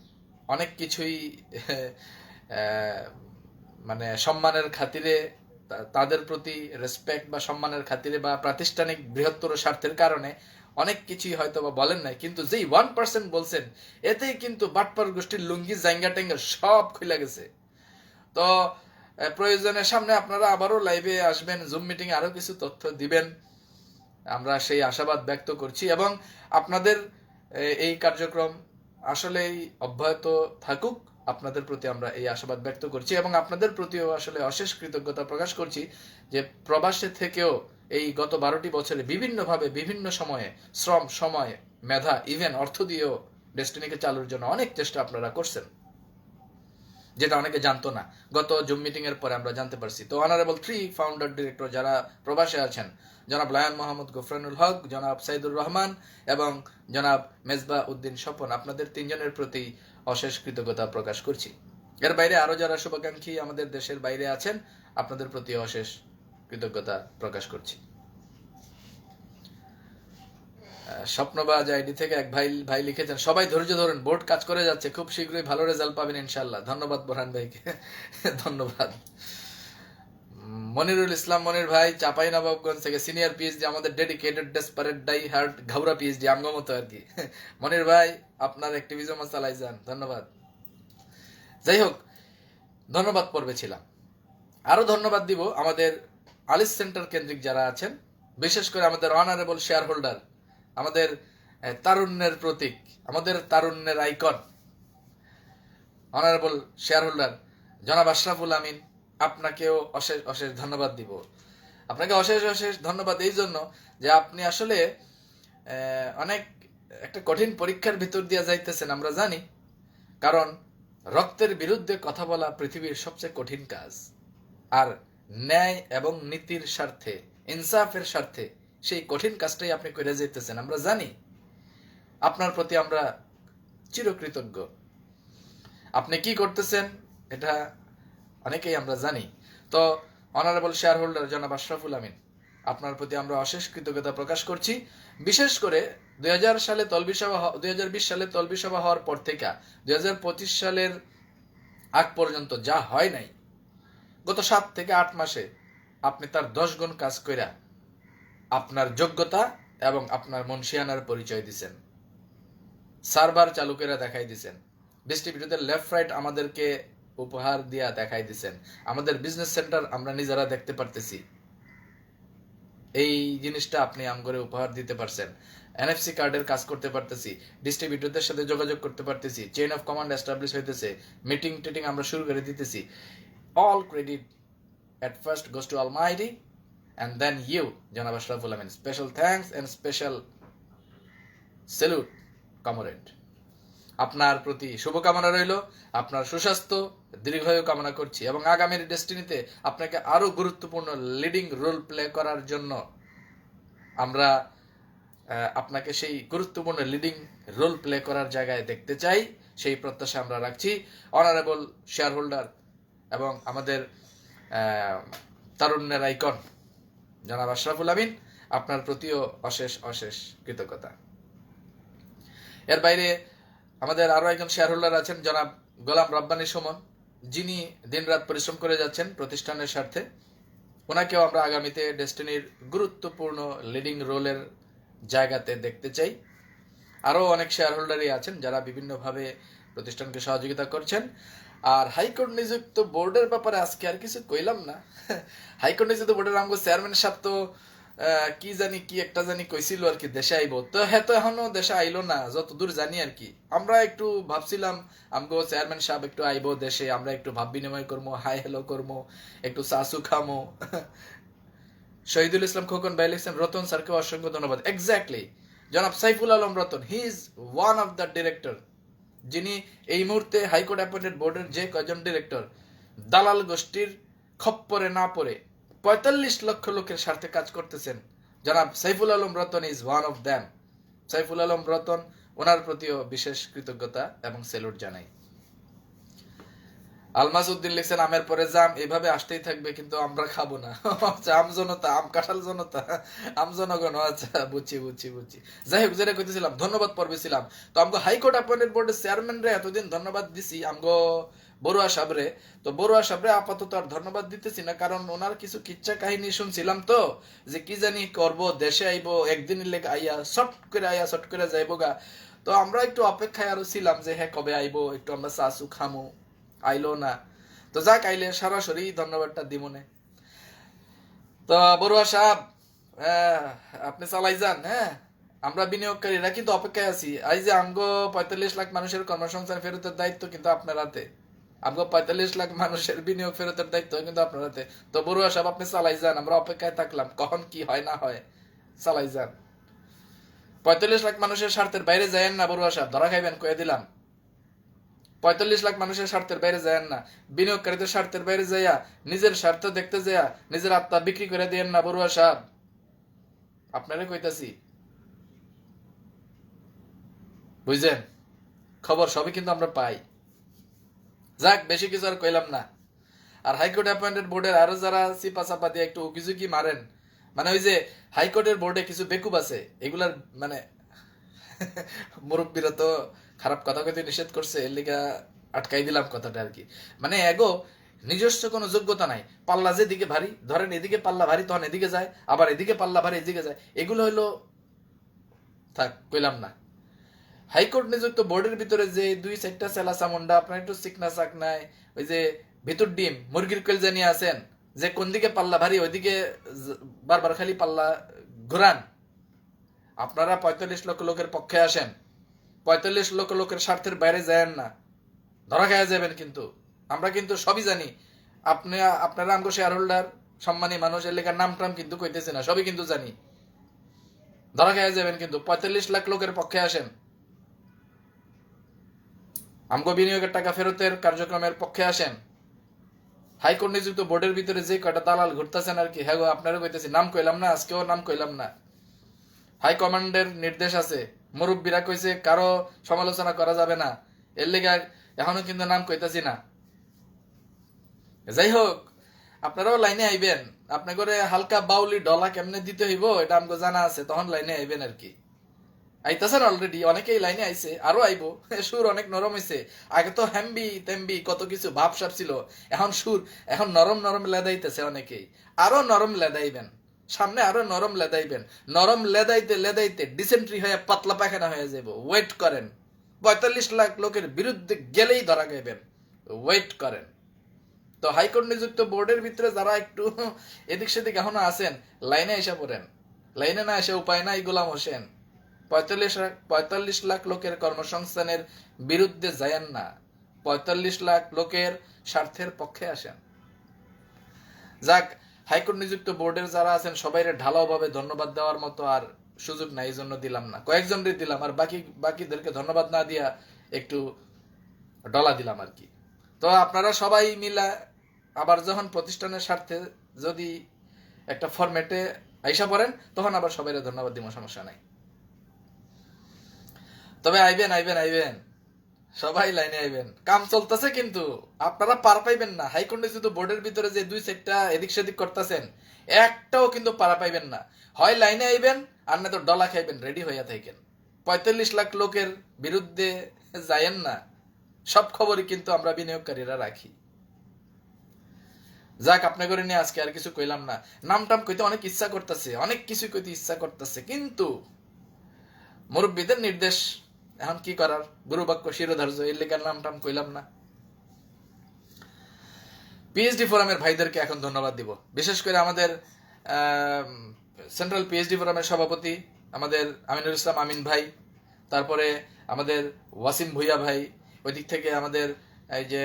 Speaker 1: অনেক কিছুই মানে সম্মানের খাতিরে, তাদের প্রতি রেসপেক্ট বা সম্মানের খাতিরে বা প্রাতিষ্ঠানিক বৃহত্তর স্বার্থের কারণে অনেক কিছুই হয়তো বা বলেন নাই, কিন্তু যেই 1% বলছেন এতেই কিন্তু বাটপার গোষ্ঠীর লুঙ্গি জাইঙ্গা টেঙ্গা সব খুলে গেছে। তো প্রয়োজনের সামনে আপনারা আবারও লাইভে আসবেন, জুম মিটিংয়ে আরো কিছু তথ্য দিবেন, আমরা সেই আশাবাদ ব্যক্ত করছি। এবং আপনাদের এই কার্যক্রম আসলেই অব্যাহত থাকুক, আপনাদের প্রতি আমরা এই আশাবাদ ব্যক্ত করছি এবং আপনাদের প্রতিও আসলে অশেষ কৃতজ্ঞতা প্রকাশ করছি যে প্রবাসে থেকেও এই গত 12টি বছরে বিভিন্নভাবে বিভিন্ন সময়ে শ্রম, সময়, মেধা, ইভেন অর্থ দিয়েও ডেস্টিনিকে চালুর জন্য অনেক চেষ্টা আপনারা করছেন, যেটা অনেকে জানতো না। গত জুম মিটিং এর পরে আমরা জানতে পারছি। তো অনারেবল 3 ফাউন্ডার ডিরেক্টর যারা প্রবাসে আছেন, জনাব লায়ন মোহাম্মদ গুফরানুল হক, জনাব সাইদুর রহমান এবং জনাব মেজবা উদ্দিন স্বপন, আপনাদের তিনজনের প্রতি অশেষ কৃতজ্ঞতা প্রকাশ করছি। এর বাইরে আরো যারা শুভাকাঙ্ক্ষী আমাদের দেশের বাইরে আছেন, আপনাদের প্রতি অশেষ কৃতজ্ঞতা প্রকাশ করছি। স্বপ্নবাজ আইডি থেকে এক ভাই লিখেছেন, সবাই ধৈর্য ধরুন, বোর্ড কাজ করে যাচ্ছে, খুব শীঘ্রই ভালো রেজাল্ট পাবেন ইনশাল্লাহ। ধন্যবাদ বোরহান ভাইকে, ধন্যবাদ। মনিরুল ইসলাম মনির ভাই চাঁপাইনবাবগঞ্জ থেকে, সিনিয়র পিএইচডি, আমাদের ডেডিকেটেড ডেসপারেট ডাই হার্ট ঘাবরা পিএইচডি, আঙ্গমতো আর কি। মনির ভাই আপনার অ্যাক্টিভিজম চালাই যান, ধন্যবাদ। যাই হোক, ধন্যবাদ পর্বে ছিলাম। আরো ধন্যবাদ দিব আমাদের আলিস সেন্টার কেন্দ্রিক যারা আছেন, বিশেষ করে আমাদের অনারেবল শেয়ার হোল্ডার, আমাদের তারুণ্যের প্রতীক, আমাদের তারুণ্যের আইকন অনারেবল শেয়ার হোল্ডার জনাব আশরাফুল আমিন, আপনাকেও অশেষ অশেষ ধন্যবাদ দিব। আপনাকে অশেষ অশেষ ধন্যবাদ এই জন্য যে আপনি আসলে অনেক একটা কঠিন পরীক্ষার ভিতর দিয়ে যাইতেছেন, আমরা জানি। কারণ রক্তের বিরুদ্ধে কথা বলা পৃথিবীর সবচেয়ে কঠিন কাজ, আর ন্যায় এবং নীতির স্বার্থে, ইনসাফের স্বার্থে সেই কঠিন কাজটাই আপনি করে যেতেছেন। আমরা জানি, আপনার প্রতি আমরা চিরকৃতজ্ঞ। আপনি কি করতেছেন এটা অনেকেই আমরা জানি। তো অনারেবল শেয়ার হোল্ডার জনাব আশরাফুল আমিন, আপনার প্রতি আমরা অশেষ কৃতজ্ঞতা প্রকাশ করছি। বিশেষ করে 2020 সালে তলবি সভা হওয়ার পর থেকে 2025 সালের আগ পর্যন্ত যা হয় নাই, গত 7 থেকে 8 মাসে আপনি তার 10 গুণ কাজ কইরা আপনার যোগ্যতা এবং আপনার মনসিয়ানার পরিচয় দিছেন। সার্ভার চালু করে দেখাই দিছেন, ডিস্ট্রিবিউটরদের লেফট রাইট আমাদেরকে উপহার দিয়া দেখাই দিছেন, আমাদের বিজনেস সেন্টার আমরা নিজেরা দেখতে পারতেছি। এই জিনিসটা আপনি আমগরে উপহার দিতে পারছেন। এনএফসি কার্ডের কাজ করতে পারতেছি, ডিস্ট্রিবিউটরদের সাথে যোগাযোগ করতে পারতেছি, চেইন অফ কমান্ড এস্টাবলিশ হইতেছে, মিটিং টিটিং আমরা শুরু করে দিতেছি। All credit at first goes to Almighty and then you, Janab Ashraful Amin. Special thanks and special salute, comrade. আপনার প্রতি শুভকামনা রইল, আপনার সুস্বাস্থ্য দীর্ঘায়ু কামনা করছি এবং আগামীর ডেস্টিনিতে আপনাকে আরো গুরুত্বপূর্ণ লিডিং রোল প্লে করার জন্য আমরা আপনাকে সেই গুরুত্বপূর্ণ লিডিং রোল প্লে করার জায়গায় দেখতে চাই, সেই প্রত্যাশা আমরা রাখছি। অনারেবল শেয়ার হোল্ডার এবং আমাদের তারুণ্যের আইকন জনাব আশরাফুল আমিন, আপনার প্রতিও অশেষ অশেষ কৃতজ্ঞতা। এর বাইরে আমাদের আরো একজন শেয়ার হোল্ডার আছেন জনাব গোলাম রব্বানী সুমন, যিনি দিনরাত পরিশ্রম করে যাচ্ছেন প্রতিষ্ঠানের স্বার্থে। ওনাকেও আমরা আগামীতে ডেস্টিনির গুরুত্বপূর্ণ লিডিং রোলের জায়গাতে দেখতে চাই। আরও অনেক শেয়ার হোল্ডারই আছেন যারা বিভিন্নভাবে প্রতিষ্ঠানকে সহযোগিতা করছেন। আর হাইকোর্ট নিযুক্ত বোর্ডের ব্যাপারে আজকে আর কিছু কইলাম না। হাইকোর্ট নিযুক্ত বোর্ডের আমগো চেয়ারম্যান সাহেব তো কি জানি কি একটা জানি কইছিল আর কি দেশে আইবো, তো হ্যাঁ তো এখনো দেশে আইলো না যতদূর জানি আর কি। আমরা একটু ভাবছিলাম আমগো চেয়ারম্যান সাহেব একটু আইবো দেশে, আমরা একটু ভাব বিনিময় করবো, হাই হ্যালো করবো, একটু চাচু খামো। শহীদুল ইসলাম খোকন ভাই লিখছেন রতন স্যারকে অসংখ্য ধন্যবাদ। এক্স্যাক্টলি, জনাব Saiful Alam Ratan, he is one of the director, যিনি এই মুহূর্তে হাইকোর্ট অ্যাপয়েন্টেড বোর্ডের যে কয়জন ডিরেক্টর দালাল গোষ্ঠীর খপ্পরে না পড়ে 45 লক্ষ লোকের স্বার্থে কাজ করতেছেন, জনাব Saiful Alam Ratan is one of them. Saiful Alam Ratan, ওনার প্রতিও বিশেষ কৃতজ্ঞতা এবং স্যালুট জানাই। আলমাস উদ্দিন লিখছেন আমের পরে জাম, এভাবে আসতেই থাকবে কিন্তু আমরা খাবো না। আচ্ছা, আম জনতা, আম কাঁঠাল জনতা, আম জনগণ, আচ্ছা বুঝছি। যাই হোক, যেটা কইতেছিলাম ধন্যবাদ পর্বে ছিলাম। তো আমগো হাইকোর্ট অ্যাপয়েন্টেড বোর্ডের চেয়ারম্যান রে এতদিন ধন্যবাদ দিছি, আমগো বড়ুয়া সাবরে। তো বড়ুয়া সাবরে আপাতত আর ধন্যবাদ দিতেছি না, কারণ ওনার কিছু কিচ্ছা কাহিনী শুনছিলাম তো, যে কি জানি করবো, দেশে আইবো একদিনের লেগে আইয়া শর্ট করে যাইবো গা। তো আমরা একটু অপেক্ষায় আরো ছিলাম যে হ্যাঁ কবে আইবো, একটু আমরা চাচু খামু, আইলো না। তো যাক, আইলে সরাসরি ধন্যবাদটা দিমনে। তো বড়ুয়া সাহেব, আপনি চালাই যান। হ্যাঁ, আমরা বিনিয়োগকারীরা কিন্তু অপেক্ষায় আছি। এই যে আমগো 45 লাখ মানুষের কর্মসংস্থান ফেরতের দায়িত্ব কিন্তু আপনার হাতে, আমগো 45 লাখ মানুষের বিনিয়োগ ফেরতের দায়িত্ব কিন্তু আপনার হাতে। তো বড়ুয়া সাহেব, আপনি চালাই যান, আমরা অপেক্ষায় থাকলাম কখন কি হয় না হয়, চালাই যান। 45 লাখ মানুষের স্বার্থের বাইরে যায়েন না বড়ুয়া সাহেব, ধরা খাইবেন, কয়ে দিলাম। 45 লাখ মানুষের স্বার্থের বাইরে যায় না, বিনিয়োগকারীদের স্বার্থের বাইরে যাইয়া নিজের স্বার্থ দেখতে যাইয়া নিজের আত্মা বিক্রি করে দিয়েন না বড়ুয়া সাহেব, আপনারে কইতাছি, বুঝছেন? খবর সবই কিন্তু আমরা পাই। যাক, বেশি কিছু আর কইলাম না। আর হাইকোর্ট অ্যাপয়েন্টেড বোর্ডের আরো যারা চিপা চাপা দিয়ে একটু উকিঝুঁকি মারেন, মানে ওই যে হাইকোর্টের বোর্ডে কিছু বেকুব আছে, এগুলার মানে মুরব্বীরা তো খারাপ কথা কইতে নিষেধ করছে, এর লিগা আটকাই দিলাম কথাটা আর কি। মানে এগো নিজস্ব কোনো যোগ্যতা নাই, পাল্লা যেদিকে ভারী, ধরেন এদিকে পাল্লা ভারী তখন এদিকে যায়, আবার এদিকে পাল্লা ভারী এদিকে যায়, এগুলো হইলো থাক কইলাম না। হাইকোর্ট নিযুক্ত বোর্ডের ভিতরে যে 2-4টা চেলা চামুন্ডা আপনার একটু চিকনা চাকনায়, ওই যে ভিতর ডিম মুরগির কল জানিয়ে আছেন, যে কোন দিকে পাল্লা ভারী ওইদিকে বারবার খালি পাল্লা ঘুরান। আপনারা 45 লক্ষ লোকের পক্ষে আসেন, 45 লক্ষ লোকের স্বার্থের বাইরে যায়েন না, ধরা খাওয়া যাবেন। কিন্তু আমরা কিন্তু সবই জানি, আপনারা আমগো শেয়ার হোল্ডার সম্মানী মানুষ, এর লেখার নাম টাম কিন্তু কইতেছি না, সবই কিন্তু জানি, ধরা খাওয়া যাবেন। কিন্তু 45 লাখ লোকের পক্ষে আসেন। আমগো বিনিয়োগের টাকা ফেরতের কার্যক্রমের পক্ষে আসেন। হাইকোর্ট নিযুক্ত বোর্ডের ভিতরে যে কয়টা দালাল ঘুরতেছেন আর কি, হ্যাঁ গো আপনারও কইতেছি, নাম কইলাম না, আজকেও নাম কইলাম না। হাইকমান্ডের নির্দেশ আছে, মুরব্বীরা কইছে কারো সমালোচনা করা যাবে না, এর লেগে এখনো কিন্তু নাম কইতাছি না। যাই হোক, আপনারাও লাইনে আইবেন, আপনি করে হালকা বাউলি ডলা কেমনে দিতে হইব এটা আমাকে জানা আছে, তখন লাইনে আইবেন আর কি। আইতাছেন অলরেডি, অনেকেই লাইনে আইছে, আরো আইবো। সুর অনেক নরম হয়েছে, আগে তো হ্যাম্বি তেম্বি কত কিছু ভাবসাব ছিল, এখন সুর এখন নরম নরম লেদাইতেছে অনেকেই, আরো নরম লেদাইবেন, সামনে আরো নরম লেদাইবেন, নরম লেদাইতে লেদাইতে ডিসেন্ট্রি হয়ে পাতলা পায়খানা হয়ে যাব। ওয়েট করেন, ৪৫ লাখ লোকের বিরুদ্ধে গেলেই ধরা খাইবেন, ওয়েট করেন। তো হাইকোর্ট নিযুক্ত বোর্ডের ভিতরে যারা একটু এদিক সেদিক এখনো আছেন, লাইনে এসে পড়েন, লাইনে না এসে উপায় নাই। গোলাম হোসেন ৪৫ লাখ লোকের কর্মসংস্থানের বিরুদ্ধে যায়েন না, ৪৫ লাখ লোকের স্বার্থের পক্ষে আসেন। যাক, হাইকোর্ট নিযুক্ত বোর্ডের যারা আছেন সবাই ঢালাও ভাবে ধন্যবাদ দেওয়ার মতো আর সুযোগ নাই, এই জন্য দিলাম না, কয়েকজনকে দিলাম, আর বাকিদেরকে ধন্যবাদ না দিয়া একটু ডলা দিলাম আর কি। তো আপনারা সবাই মিলা আবার যখন প্রতিষ্ঠানের স্বার্থে যদি একটা ফরম্যাটে আইসা পড়েন, তখন আবার সবাই ধন্যবাদ দিব, সমস্যা নাই। তবে আইবেন আইবেন আইবেন, সবাই লাইনে আইবেন, কাম চলতেছে কিন্তু আপনারা পার পাইবেন না। হাইকোর্টে যদি বোর্ডের ভিতরে যে দুই সেটটা এদিক সেদিক করতেছেন, একটাও কিন্তু পারা পাইবেন না। হয় লাইনে আইবেন, আর না তো ডলা খাইবেন, রেডি হইয়া থাকেন। ৪৫ লাখ লোকের বিরুদ্ধে যায়েন না, সব খবরই কিন্তু আমরা বিনিয়োগকারীরা রাখি। যাক, আপনি করে নিয়ে আজকে আর কিছু কইলাম না। নাম টাম কইতে অনেক ইচ্ছা করতেছে, অনেক কিছু কইতে ইচ্ছা করতেছে, কিন্তু মুরব্বীদের নির্দেশ, এখন কি করার, গুরু বাক্য শিরোধার্য, এর লেখার নাম টাম কইলাম না। পিএইচডি ফোরামের ভাইদেরকে এখন ধন্যবাদ দিব, বিশেষ করে আমাদের সেন্ট্রাল পিএইচডি ফোরামের সভাপতি আমাদের আমিনুল ইসলাম আমিন ভাই, তারপরে আমাদের ওয়াসিম ভুইয়া ভাই, ওই দিক থেকে আমাদের এই যে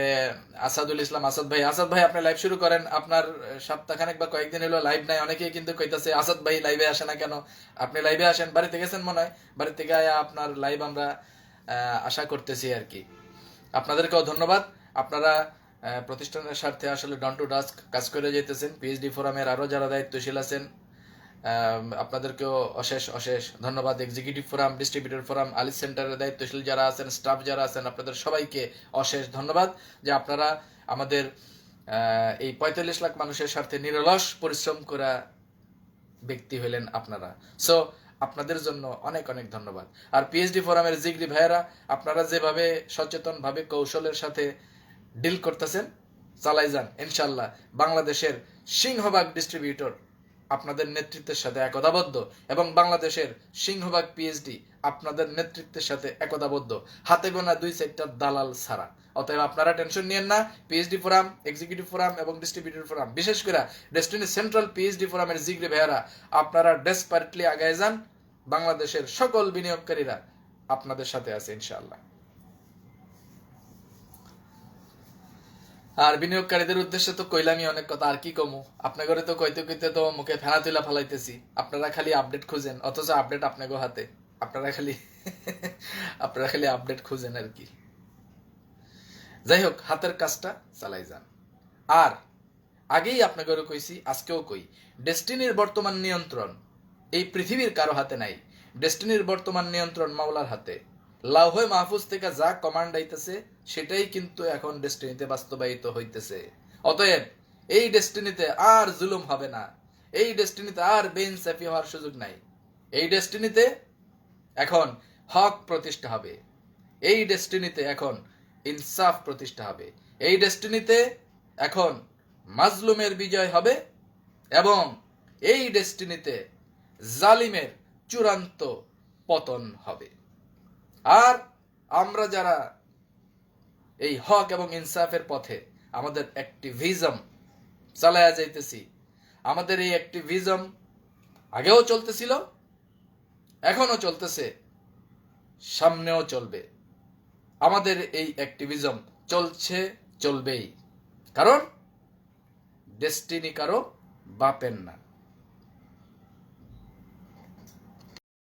Speaker 1: আসাদুল ইসলাম আসাদ ভাই। আসাদ ভাই, আপনি লাইভ শুরু করেন, আপনার সপ্তাহখানেক বা কয়েকদিন হলো লাইভ নাই, অনেকেই কিন্তু কইতাছে আসাদ ভাই লাইভে আসে না কেন। আপনি লাইভে আসেন, বাড়িতে গেছেন মনে হয়, বাড়ি থেকে আয়া আপনার লাইভ আমরা আশা করতেছি আর কি। আপনাদেরকেও ধন্যবাদ, আপনারা প্রতিষ্ঠানের স্বার্থে আসলে ডন টু ডাস্ক কাজ করে যেতেছেন। পিএইচডি ফোরামের আরো যারা দায়িত্বশীল আছেন, আপনাদেরকেও অশেষ অশেষ ধন্যবাদ। এক্সিকিউটিভ ফোরাম, ডিস্ট্রিবিউটর ফোরাম, আলিস সেন্টারের দায়িত্বশীল যারা আছেন, স্টাফ যারা আছেন, আপনাদের সবাইকে অশেষ ধন্যবাদ যে আপনারা আমাদের এই ৪৫ লাখ মানুষের স্বার্থে নিরলস পরিশ্রম করা ব্যক্তি হলেন আপনারা। সো আপনাদের জন্য অনেক অনেক ধন্যবাদ। আর পিএইচডি ফোরামের জিগরি ভাইয়েরা, আপনারা যেভাবে সচেতন ভাবে কৌশলের সাথে ডিল করতেছেন, চালাই যান, ইনশাল্লাহ বাংলাদেশের সিংহভাগ ডিস্ট্রিবিউটর আপনাদের নেতৃত্বের সাথে একতাবদ্ধ, এবং বাংলাদেশের সিংহভাগ পিএইচডি আপনাদের নেতৃত্বের সাথে একতাবদ্ধ, হাতে গোনা দুই সেক্টর দালাল ছাড়া। অতএব আপনারা টেনশন নিয়েন না। পিএইচডি ফোরাম, এক্সিকিউটিভ ফোরাম এবং ডিস্ট্রিবিউটর ফোরাম, বিশেষ করে ডেস্টিনি সেন্ট্রাল পিএইচডি ফোরামের জিগরি ভাইয়ারা, আপনারা ডেসপারেটলি আগায় যান। বাংলাদেশের সকল বিনিয়োগকারীরা আপনাদের সাথে আছে ইনশাআল্লাহ। আর বিনিয়োগকারীদের উদ্দেশ্যে তো কইলামই অনেক কথা, আর কি কমু, আপনাদের তো কইতে কইতে তো মুখে ফেনা তুলা ফেলাইতেছি। আপনারা খালি আপডেট খুঁজেন, অথচ আপডেট আপনাদের হাতে, আপনারা খালি আপডেট খুঁজেন আর কি। যাই হোক, হাতের কাজটা চালাই যান। আর আগেই আপনাদের কইছি, আজকেও কই, ডেস্টিনির বর্তমান নিয়ন্ত্রণ এই পৃথিবীর কারো হাতে নাই। ডেস্টিনির বর্তমান নিয়ন্ত্রণ মাওলার হাতে। লাউহে মাহফুজ থেকে যা কমান্ড আইতেছে, সেটাই কিন্তু এখন ডেস্টিনিতে বাস্তবায়িত হইতেছে। অতএব এই ডেস্টিনিতে আর জুলুম হবে না, এই ডেস্টিনিতে আর বেইনসাফি হওয়ার সুযোগ নাই। এই ডেস্টিনিতে এখন হক প্রতিষ্ঠা হবে, এই ডেস্টিনিতে এখন ইনসাফ প্রতিষ্ঠা হবে, এই ডেস্টিনিতে এখন মাজলুমের বিজয় হবে, এবং এই ডেস্টিনিতে জালিমের চূড়ান্ত পতন হবে। আর আমরা যারা এই হক এবং ইনসাফের পথে আমাদের অ্যাক্টিভিজম চালায়া যাইতেছি, আমাদের এই অ্যাক্টিভিজম আগেও চলতেছিল, এখনো চলতেছে, সামনেও চলবে। আমাদের এই অ্যাক্টিভিজম চলছে, চলবেই, কারণ ডেস্টিনি কারো বাপের না।